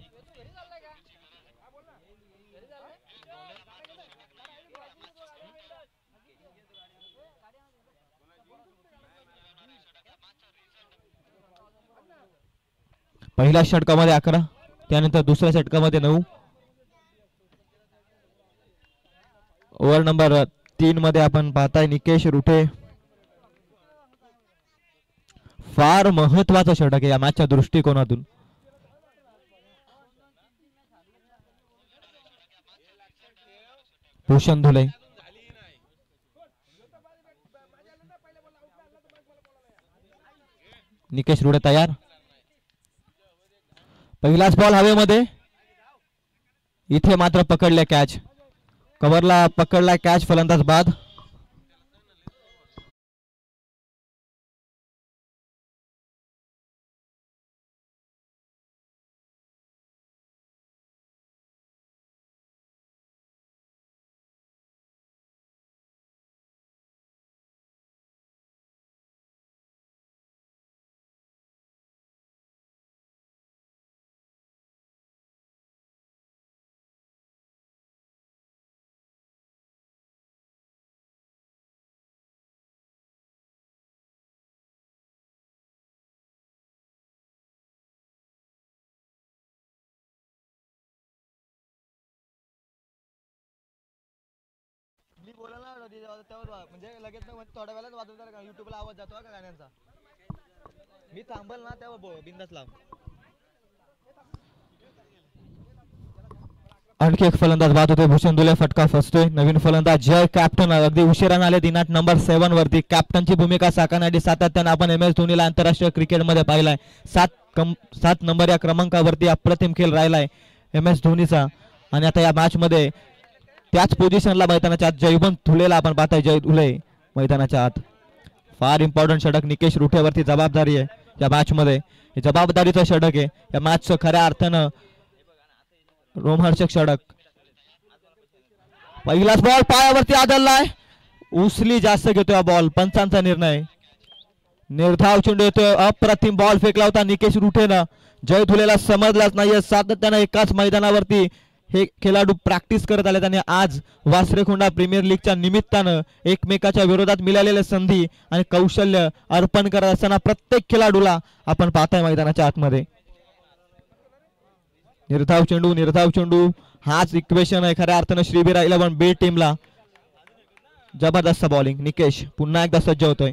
पहिल्या षटकामध्ये 11, त्यानंतर दुसऱ्या षटकामध्ये 9. ओव्हर नंबर 3 मध्ये आपण पाहताय निकेश रुठे. फार महत्वाचं षटक आहे या मॅचच्या दृष्टिकोनातून. भूषण धुले, निकेश रुडे तयार. पहिलाच बॉल हवेमध्ये, इथे मात्र पकडले कॅच. कव्हरला पकडला कॅच, फलंदाज बाद. मी बोला ना म्हणजे लगेच थोड्या वेळात वाजवतात का युट्यूबला आवाज जातो का गाण्यांचा. मी थांबल ना तेव्हा बिंदास लाव. आणखी एक फलंदाज बाद होते. भूषण दुले फटका फसतोय. नवीन फलंदाज जय कॅप्टन अगदी उशिराने आले दिनाट नंबर 7 वरती. कॅप्टनची भूमिका साकारण्यासाठी सातत्याने आपण एम एस धोनीला आंतरराष्ट्रीय क्रिकेटमध्ये पाहिलाय. 7 नंबर या क्रमांकावरती अप्रतिम खेळ राहिलाय एम एस धोनीचा. आणि आता या मॅच मध्ये त्याच पोझिशनला मैदानाच्या आत जयवंत धुलेला आपण पाहताय. जय धुले मैदानाच्या आत. फार इम्पॉर्टंट षटक निकेश रुठेवरती जबाबदारी आहे या मॅच मध्ये. हे जबाबदारीचं षटक आहे या मॅचचं खऱ्या अर्थानं रोमहर्षक षटक. पहिलाच बॉल पायावरती आदळलाय. उसली जास्त घेतोय बॉल. पंचांचा निर्णय. निर्धाव चेंडू येतोय. अप्रतिम बॉल फेकला होता निकेश रुठेनं. जय धुलेला समजलाच नाहीये. सातत्यानं एकाच मैदानावरती हे खेळाडू प्रॅक्टिस करत आले. त्यांनी आज वासरेखोंडा प्रीमियर लीगच्या निमित्तानं एकमेकाच्या विरोधात मिळालेल्या संधी आणि कौशल्य अर्पण करत असताना प्रत्येक खेळाडूला आपण पाहताय मैदानाच्या आतमध्ये. निर्धाव चेंडू हाच इक्वेशन आहे खऱ्या अर्थानं श्रीवीरा 11 बी टीमला. जबरदस्त बॉलिंग. निकेश पुन्हा एकदा सज्ज होतोय.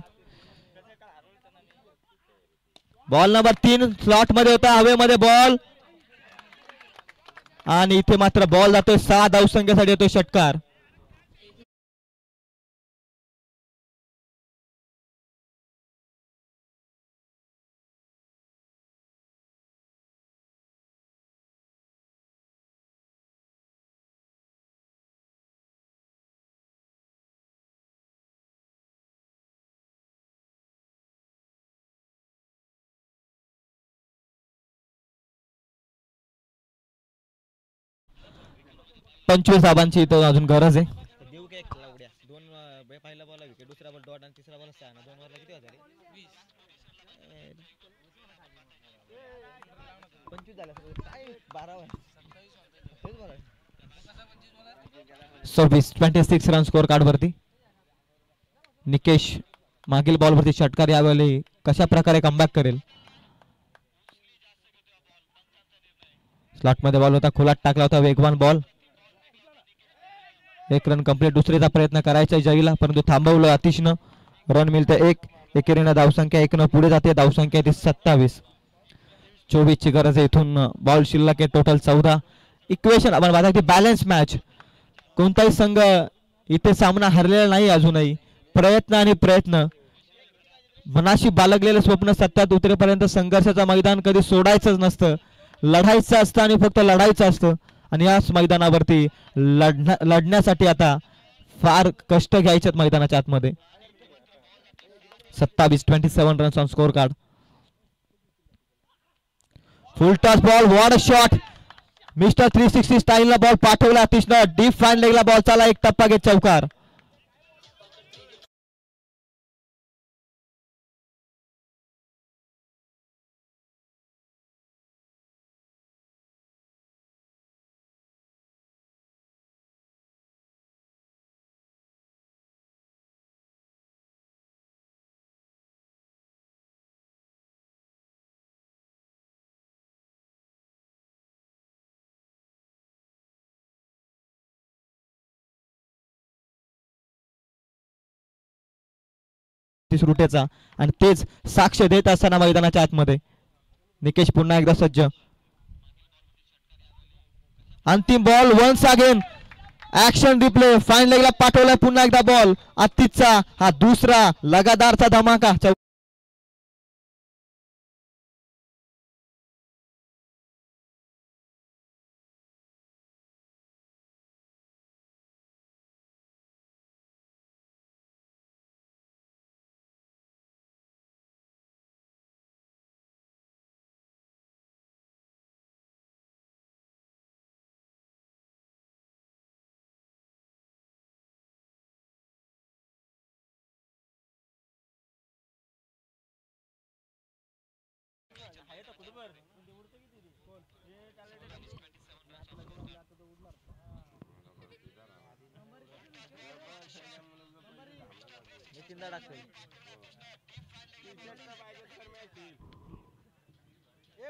बॉल नंबर 3 स्लॉट मध्ये होता. हवेमध्ये बॉल आणि इथे मात्र बॉल जातोय. 6 धावसंख्येसाठी येतोय षटकार. पंचवीस धावांची इथं अजून गरज आहे. पहिला बॉल विकेट, दुसरा बॉल डॉट आणि तिसरा बॉल 6. 2 ओव्हरला किती होते? 25 झाले. काय 12 वर 26 रन स्कोर कार्ड वरती. निकेश मागील बॉल वरती षटकार यावेळी कशा प्रकारे कमबॅक करेल. स्लॉट मध्ये बॉल होता. खोलात टाकला होता वेगवान बॉल. 1 run complete. दुसरीचा प्रयत्न करायचा जयला परंतु थांबवलं अतिशनं. रन मिळते 1. एकेरीनं धावसंख्या 1 न पुढे जाते. धावसंख्या 27. 24 ची गरज आहे. इथून बॉल शिल्लक आहे टोटल 14. इक्वेशन आपण बघा की बॅलन्स मॅच. कोणताही संघ इथे सामना हरलेला नाही अजूनही. प्रयत्न आणि प्रयत्न. मनाशी बाळगलेलं स्वप्न सत्यात उतरेपर्यंत संघर्षाचं मैदान कधी सोडायचंच नसतं. लढायचं असतं आणि फक्त लढायचं असतं. आणि याच मैदानावरती लढण्यासाठी आता फार कष्ट घ्यायचे मैदानाच्या आतमध्ये. 27 runs on score card. Full toss ball. What a shot. Mister 360 स्टाईलला बॉल पाठवला अतिशय डीप फाईन लेगला बॉल चाला. एक टप्पा घेत चौकार. रुटेचा आणि तेच साक्ष देत असताना मैदानाच्या आतमध्ये निकेश पुन्हा एकदा सज्ज. अंतिम ball. Once again action replay. Fine लेगला पाठवलाय पुन्हा एकदा बॉल. आतिथचा हा दुसरा लगातारचा धमाका.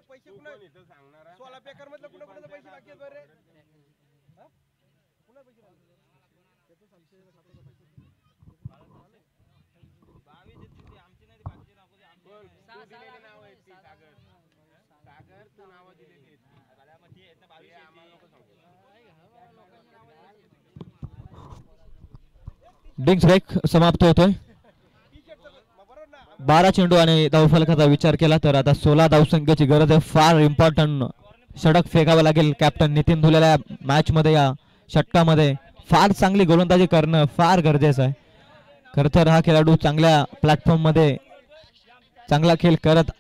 पैसे कुणा 16 पेकर मधलं कुणा कुणाचे पैसे बाकी आहेत बरे. कुणा पैसे त्याचं संशय खात्याचा बाकी 22 आहेत आमची नाही बाकीचे नाव दिलेले नाव आहेत ती सागर तू नाव दिलेली आहेत. 22 आम्हाला नको सांगू. ड्रिंक्स ब्रेक समाप्त होतोय. 12 चेंडू आणि धावफलकाचा विचार केला तर आता 16 धावसंख्येची गरज आहे. फार इम्पॉर्टंट षटक फेकावं लागेल कॅप्टन नितीन धुलेला मॅच मध्ये. या षटकामध्ये फार चांगली गोलंदाजी करणं फार गरजेचं आहे. खरं तर हा खेळाडू चांगल्या प्लॅटफॉर्म मध्ये चांगला खेळ करत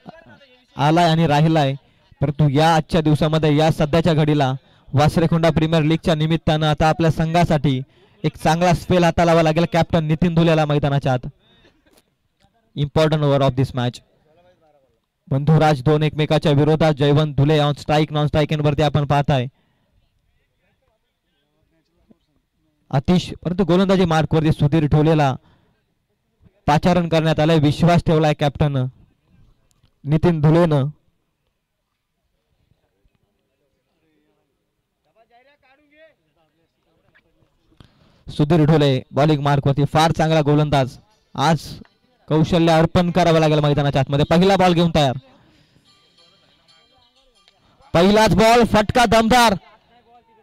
आलाय आणि राहिलाय, परंतु या आजच्या दिवसामध्ये या सध्याच्या घडीला वासरेखोंडा प्रीमियर लीगच्या निमित्तानं आता आपल्या संघासाठी एक चांगला स्पेल हाता लावा लागेल कॅप्टन नितीन धुलेला मैदानाच्या आत. Important over of this match. Bandhuraj दोन एकमेकाच्या विरोधात. जयवंत धुले ऑन स्ट्राईक नॉन स्ट्राईक वरती आपण पाहताय. अतिश परंतु गोलंदाजी मार्क वरती सुधीर ढोलेला पाचारण करण्यात आलाय. विश्वास ठेवलाय captain Nitin धुलेनं. Sudhir Dhole bowling mark वरती फार चांगला गोलंदाज. आज कौशल्य अर्पण करावं लागेल मैदानाच्या आतमध्ये. पहिला बॉल घेऊन तयार. पहिलाच बॉल फटका दमदार.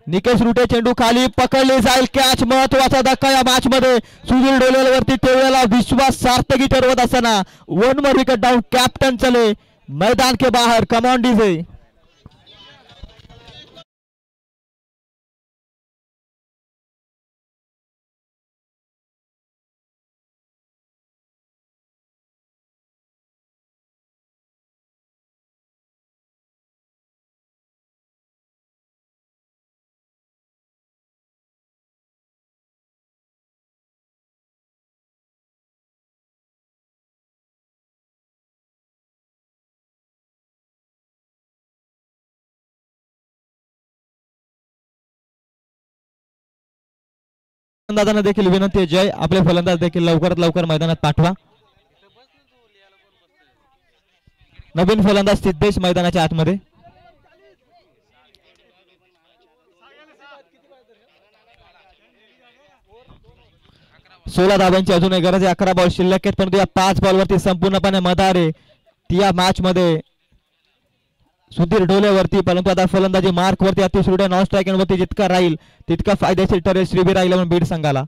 निकेश रुटे चेंडू खाली पकडली जाईल. कॅच महत्वाचा धक्का या मॅच मध्ये. सुधीर ढोलेवरती ठेवलेला विश्वास सार्थकी ठरवत असताना 1 मोर विकेट डाऊन. कॅप्टन चले मैदान के बाहर. Come on DJ. फलंदाजांना देखील विनंती आहे, जय आपले फलंदाज देखील लवकरात लवकर मैदानात पाठवा. नवीन फलंदाज सिद्धेश मैदानाच्या आतमध्ये. सोळा धाब्यांची अजूनही गरज आहे. 11 बॉल शिल्लक आहेत, परंतु या 5 बॉलवरती संपूर्णपणे मदार आहे ती या मॅच मध्ये सुधीर ढोलेवरती. परंतु आता फलंदाजी मार्क वरती अतिश रुटे नॉन स्ट्राईक वरती जितका राहील तितका फायदेशीर ठरेल श्रीबीरा 11 बीड संघाला.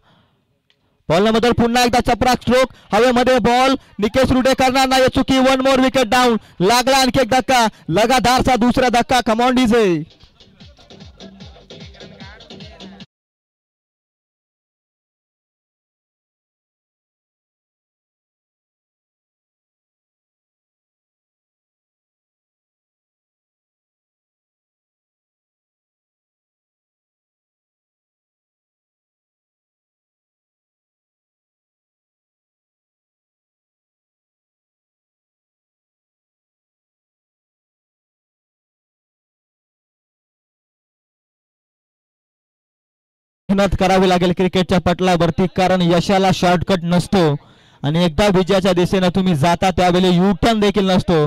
बॉल नंबर पुन्हा एकदा चपराक स्ट्रोक हवेमध्ये. बॉल निकेश रुटे करणार नाही चुकी. 1 मोर विकेट डाऊन. लागला आणखी एक धक्का. लगातारचा दुसरा धक्का. Come on DJ. मेहनत करावी लागेल क्रिकेटच्या पटलावरती, कारण यशाला शॉर्टकट नसतो आणि एकदा विजयाच्या दिशेने तुम्ही जाता त्यावेळी यू टर्न देखील नसतो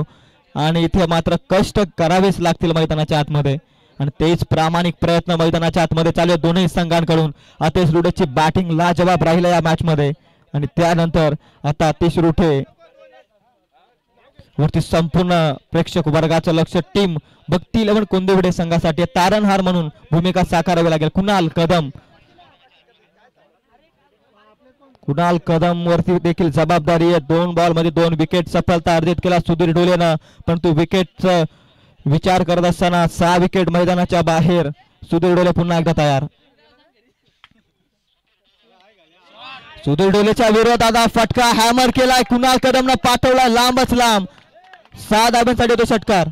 आणि इथे मात्र कष्ट करावेच लागतील मैदानाच्या आतमध्ये आणि तेच प्रामाणिक प्रयत्न मैदानाच्या आतमध्ये चालू आहेत दोन्ही संघांकडून. अतिश रुटेची बॅटिंग लाजवाब राहिला या मॅच मध्ये आणि त्यानंतर आता अतिश रुटे वरती संपूर्ण प्रेक्षक वर्गाचं लक्ष. टीम भक्ती 11 कोंदिवडे संघासाठी तारणहार म्हणून भूमिका साकारावी लागेल. कुणाल कदम वरती देखील जबाबदारी आहे. 2 बॉल मध्ये 2 विकेट सफलता अर्जित केला सुधीर ढोलेनं, परंतु विकेटचा विचार करत असताना 6 विकेट मैदानाच्या बाहेर. सुधीर ढोले पुन्हा एकदा तयार. सुधीर ढोलेच्या विरोधात फटका हॅमर केलाय. कुणाल कदमनं पाठवलाय लांबच लांब. 6 धाब्यांसाठी तो षटकार.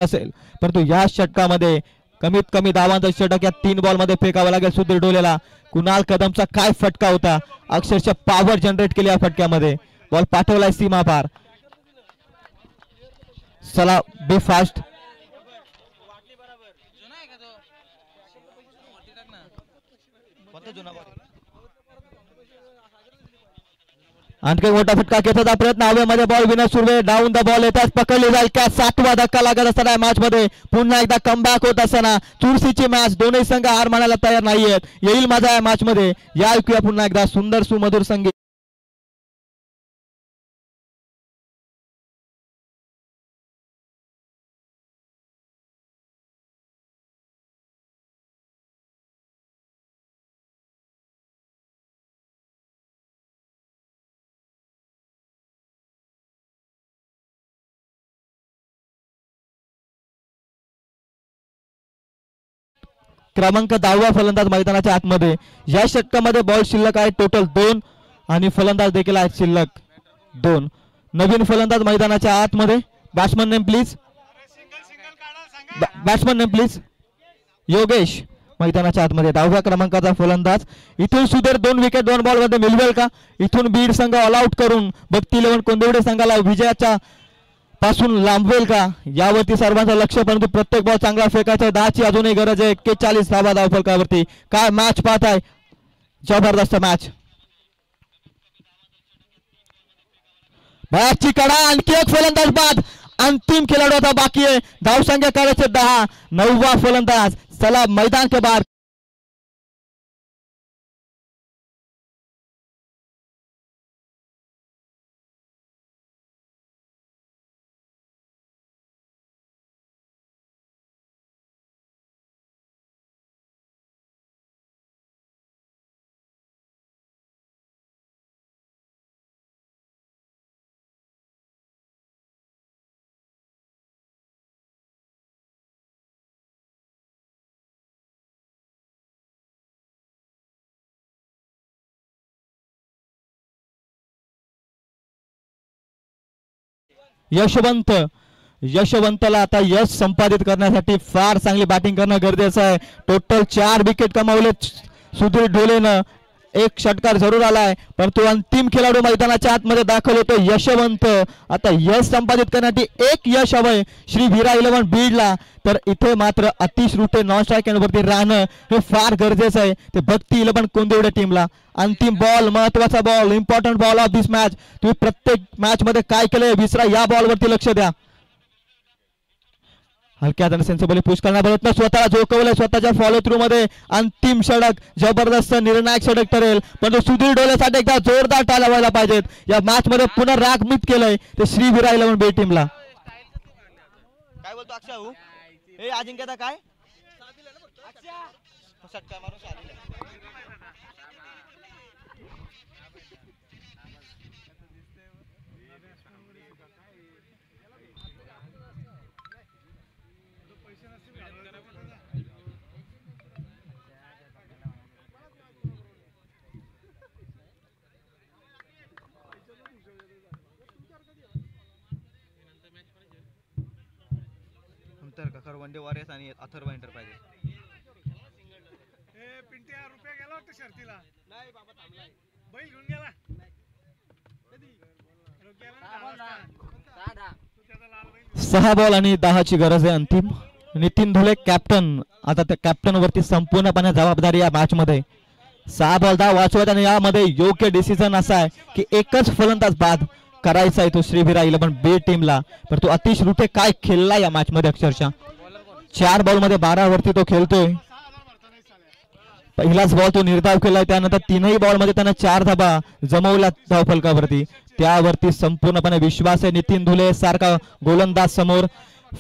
असेल परंतु या षटकामध्ये कमीत कमी धावांचा षटक या 3 बॉल मध्ये फेकावा लागेल सुधीर ढोलेला. कुणाल कदमचा काय फटका होता. अक्षरशः पॉवर जनरेट केली या फटक्यामध्ये. बॉल पाठवलाय सीमा पार. चला बी फास्ट. आणखी मोठा फटका घेण्याचा प्रयत्न हवेमध्ये ball winner Surve down the ball येतात पकडली जाईल का 7वा धक्का लागत असताना मॅच मध्ये पुन्हा एकदा कमबॅक होत असताना चुरशीची मॅच दोन्ही संघ हार मानायला तयार नाहीयेत येईल माझा या मॅच मध्ये या ऐकूया पुन्हा एकदा सुंदर सुमधुर संगीत क्रमांक 10वा फलंदाज मैदानाच्या आतमध्ये या षटकामध्ये बॉल शिल्लक आहे टोटल 2 आणि फलंदाज देखील आहेत शिल्लक 2 नवीन फलंदाज मैदानाच्या आतमध्ये batsman name please batsman name please Yogesh मैदानाच्या आतमध्ये 10व्या क्रमांकाचा फलंदाज इथून सुधीर 2 विकेट 2 बॉल मध्ये मिळवेल का इथून बीड संघ ऑल आउट करून भक्ती 11 कोंदिवडे संघाला विजयाच्या पासून लांबवेल का यावरती सर्वांचं लक्ष परंतु प्रत्येक बॉल चांगला फेकायचा 10ची अजूनही गरज आहे 41 धावा धावफलकावरती काय मॅच पाहत आहे जबरदस्त मॅचची कडा आणखी एक फलंदाज बाद अंतिम खेळाडू आता बाकी आहे धावसंख्या करायचे 10 9वा फलंदाज चला मैदान के बाहर यशवंतला आता यश संपादित करण्यासाठी फार चांगली बॅटिंग करणं गरजेचं आहे टोटल 4 विकेट कमावले सुधीर ढोलेनं एक षटकार जरूर आलाय परंतु अंतिम खेळाडू मैदानाच्या आतमध्ये दाखल होतो यशवंत आता यश संपादित करण्यासाठी एक यश हवंय श्री वीरा 11 बीडला तर इथे मात्र अतिश रुटे नॉन स्ट्राईक वरती राहणं हे फार गरजेचं आहे ते भक्ती 11 कोंदिवडे टीमला अंतिम बॉल महत्वाचा ball important ball of this match तुम्ही प्रत्येक मॅच मध्ये काय केलंय विसरा या बॉल वरती लक्ष द्या हलक्या हाताने सेन्सिबली पुश करण्याचा प्रयत्न स्वतः झोकवलंय स्वतःच्या फॉलो थ्रू मध्ये अंतिम षटक जबरदस्त निर्णायक षटक ठरेल पण सुधीर डोलेसाठी एकदा जोरदार टाळ्या व्हायला पाहिजेत या मॅच मध्ये पुन्हा रागमित केलंय ते श्री वीरा 11 बी टीमला काय बोलतो अक्षय हे अजिंक्यता काय षटकार मारून नंतर वनडे वॉरियर्स आणि अथर्व एंटरप्राइजेस पिंट्या रुपया गेला वाटतं शर्तीला नाही बाबा थांबलाय बैल घेऊन गेला कधी 6 बॉल आणि 10 ची गरज आहे अंतिम नितीन धुले कॅप्टन आता त्या कॅप्टन वरती संपूर्णपणे जबाबदारी या मॅच मध्ये 6 बॉल 10 वाचवत आणि यामध्ये योग्य डिसिजन असा आहे की एकच फलंदाज बाद करायचा आहे तो श्रीवीरा 11 बी टीमला पण तो अतिश रुटे काय खेळला या मॅच मध्ये अक्षरशः 4 बॉल मध्ये 12 वरती तो खेळतोय पहिलाच बॉल तो निर्धाव केलाय त्यानंतर 3ही बॉल मध्ये त्याने 4 धाबा जमवल्या धावफलकावरती त्यावरती संपूर्णपणे विश्वास आहे नितीन धुले सारखा गोलंदाज समोर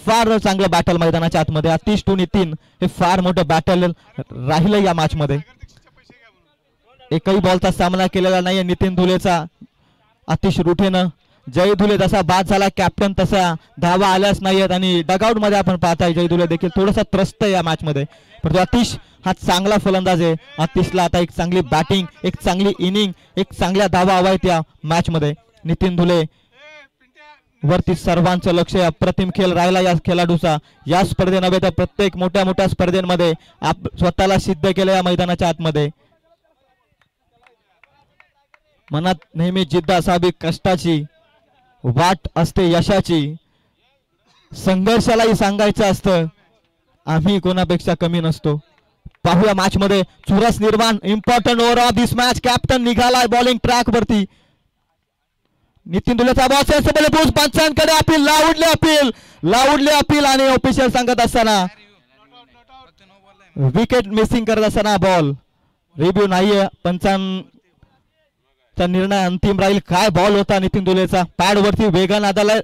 फार चांगलं बॅटल मैदानाच्या आतमध्ये अतिश टू नितीन हे फार मोठं बॅटल राहिलं या मॅच मध्ये एकही बॉलचा सामना केलेला नाहीये नितीन धुलेचा अतिश रुठेनं जय धुले जसा बाद झाला कॅप्टन तसा धावा आल्याच नाहीयेत आणि डगआउट मध्ये आपण पाहताय जय धुले देखील थोडासा त्रस्त आहे या मॅच मध्ये परंतु अतिश हा चांगला फलंदाज आहे अतिशला आता एक चांगली बॅटिंग एक चांगली इनिंग एक चांगल्या धावा हवा आहेत या मॅच मध्ये नितीन धुले वरती सर्वांचं लक्ष अप्रतिम खेळ राहिला या खेळाडूचा या स्पर्धे नव्हे तर प्रत्येक मोठ्या मोठ्या स्पर्धेमध्ये स्वतःला सिद्ध केलं या मैदानाच्या आतमध्ये मनात नेहमी जिद्द असावी कष्टाची वाट असते यशाची संघर्षालाही सांगायचं असतं आम्ही कोणापेक्षा कमी नसतो पाहूया मॅच मध्ये चुरस निर्माण. Important over of this match. Captain निघालाय बॉलिंग ट्रॅक वरती. नितीन दुलेचा बॉल सेन्सिबल पोच. पंचांकडे अपील. लाऊडली अपील आणि ऑफिशियल सांगत असताना विकेट मिसिंग करत असताना बॉल रिव्ह्यू नाहीये. पंचांचा निर्णय अंतिम राहील. काय बॉल होता नितीन दुलेचा. पॅड वरती वेगानं आदलाय.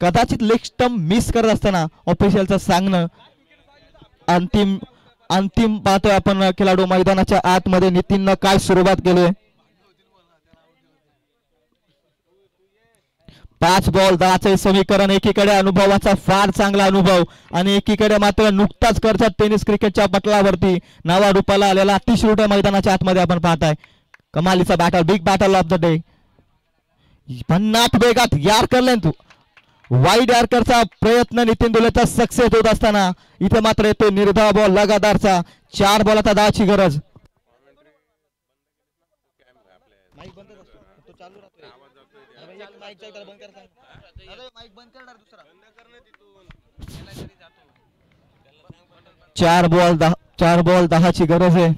कदाचित लेग स्टंप मिस करत असताना ऑफिशियलचं सांगणं. अंतिम पाहतोय आपण खेळाडू मैदानाच्या आतमध्ये. नितीननं काय सुरुवात केली. 5 बॉल 10चे समीकरण. एकीकडे अनुभवाचा फार चांगला अनुभव आणि एकीकडे मात्र नुकताच कर्जत टेनिस क्रिकेटच्या पटलावरती नावा रूपाला आलेला अतिशय मोठ्या मैदानाच्या आतमध्ये आपण पाहताय. कमालीचा battle. Big battle of the day. 50 वेगात यार्कर तू वाईड यार्करचा प्रयत्न नितीन दुलेचा सक्सेस होत असताना इथे मात्र येतो निर्धाव बॉल लगातारचा. 4 बॉल आता 10ची गरज. चार बॉल 10ची गरज आहे.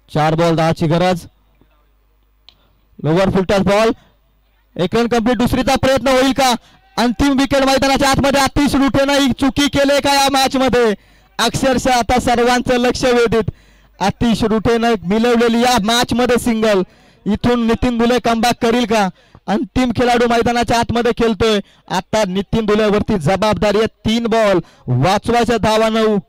4 बॉल 10ची गरज. Lower full toss ball. एक रन कंप्लीट. दुसरीचा प्रयत्न होईल का. अंतिम विकेट मैदानाच्या आतमध्ये. अतिश रुटेनं ही चुकी केले का या मॅच मध्ये. अक्षरशः आता सर्वांचं लक्ष वेधित. अतिश रुटेनं मिळवलेली या मॅच मध्ये सिंगल. इथून नितीन दुले कमबॅक करील का. अंतिम खेळाडू मैदानाच्या आतमध्ये खेळतोय. आता नितीन दुलेवरती जबाबदारी आहे. 3 बॉल वाचवायच्या धावा 9.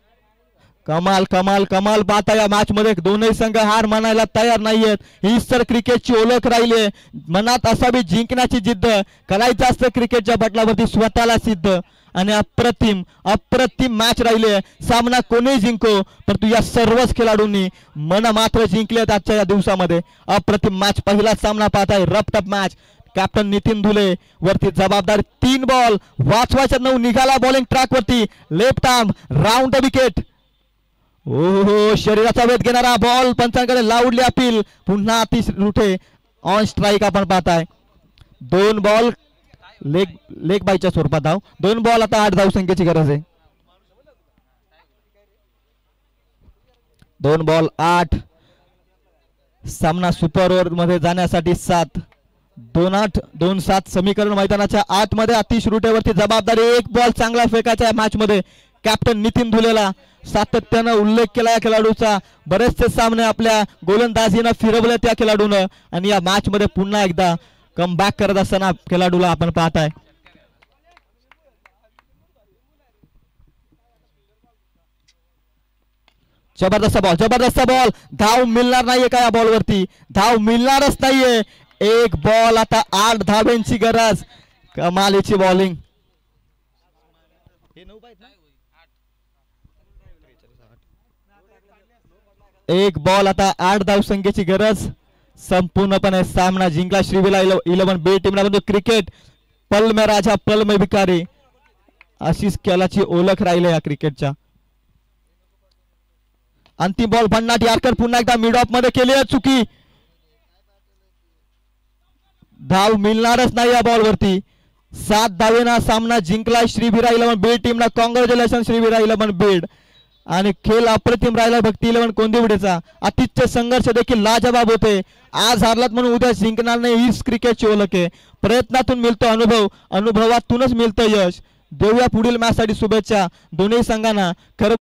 कमाल कमाल कमाल पाहता या मॅच मध्ये. दोनही संघ हार मानायला तयार नाहीयेत. हीच तर क्रिकेटची ओळख राहिली आहे. मनात असावी जिंकण्याची जिद्द. करायचं असतं क्रिकेटच्या पटलावरती स्वतःला सिद्ध. आणि अप्रतिम मॅच राहिली आहे. सामना कोणी जिंको परंतु या सर्वच खेळाडूंनी मन मात्र जिंकलेत आजच्या या दिवसामध्ये. अप्रतिम मॅच. पहिला सामना पाहताय. Rough match. Captain Nitin Dhule वरती जबाबदार. 3 बॉल वाचवायच्या 9. निघाला बॉलिंग ट्रॅक वरती. Left arm round the wicket. ओहो शरीराचा वेध घेणारा बॉल. पंचांकडे लाऊडली अपील. पुन्हा अतिश रुठे ऑन स्ट्राईक आपण पाहताय. 2 बॉल लेग बायच्या स्वरूपात धाव. 2 बॉल आता 8 धावसंख्येची गरज आहे. 2 बॉल 8. सामना सुपर ओव्हर मध्ये जाण्यासाठी 7. 2-8 2-7 समीकरण मैदानाच्या आतमध्ये. अतिश रुटेवरती जबाबदारी. 1 बॉल चांगला फेकायचा मॅच मध्ये कॅप्टन नितीन दुलेला. सातत्यानं उल्लेख केला या खेळाडूचा. बरेचसे सामने आपल्या गोलंदाजीनं फिरवले त्या खेळाडूनं आणि या मॅच मध्ये पुन्हा एकदा कमबॅक करत असताना खेळाडूला आपण पाहताय. जबरदस्त बॉल. धाव मिळणार नाहीये का या बॉलवरती. धाव मिळणारच नाहीये. 1 बॉल आता 8 धावांची गरज. कमालीची बॉलिंग. 1 बॉल आता 8 धावसंख्येची गरज. संपूर्णपणे सामना जिंकला श्रीविला 11 बी टीमला. क्रिकेट पल में राजा पल में भिकारी अशीच खेळाची ओळख राहिली या क्रिकेटच्या. अंतिम बॉल 50 यार्कर. पुन्हा एकदा मिड ऑफ मध्ये केली आहे चुकी. धाव मिळणारच नाही या बॉल वरती. 7 धावेना सामना जिंकलाय श्रीविरा 11 बीड टीमला. कॉंग्रॅच्युलेशन श्रीविरा 11 बीड. आणि खेळ अप्रतिम राहिला भक्ती 11 कोंदिवडेचा. अतिशय संघर्ष देखील लाजवाब होते. आज हारलात म्हणून उद्या जिंकणार नाही हीच क्रिकेटची ओळख आहे. प्रयत्नातून मिळतो अनुभव. अनुभवातूनच मिळतं यश. देऊया पुढील मॅच साठी शुभेच्छा दोन्ही संघांना. खरं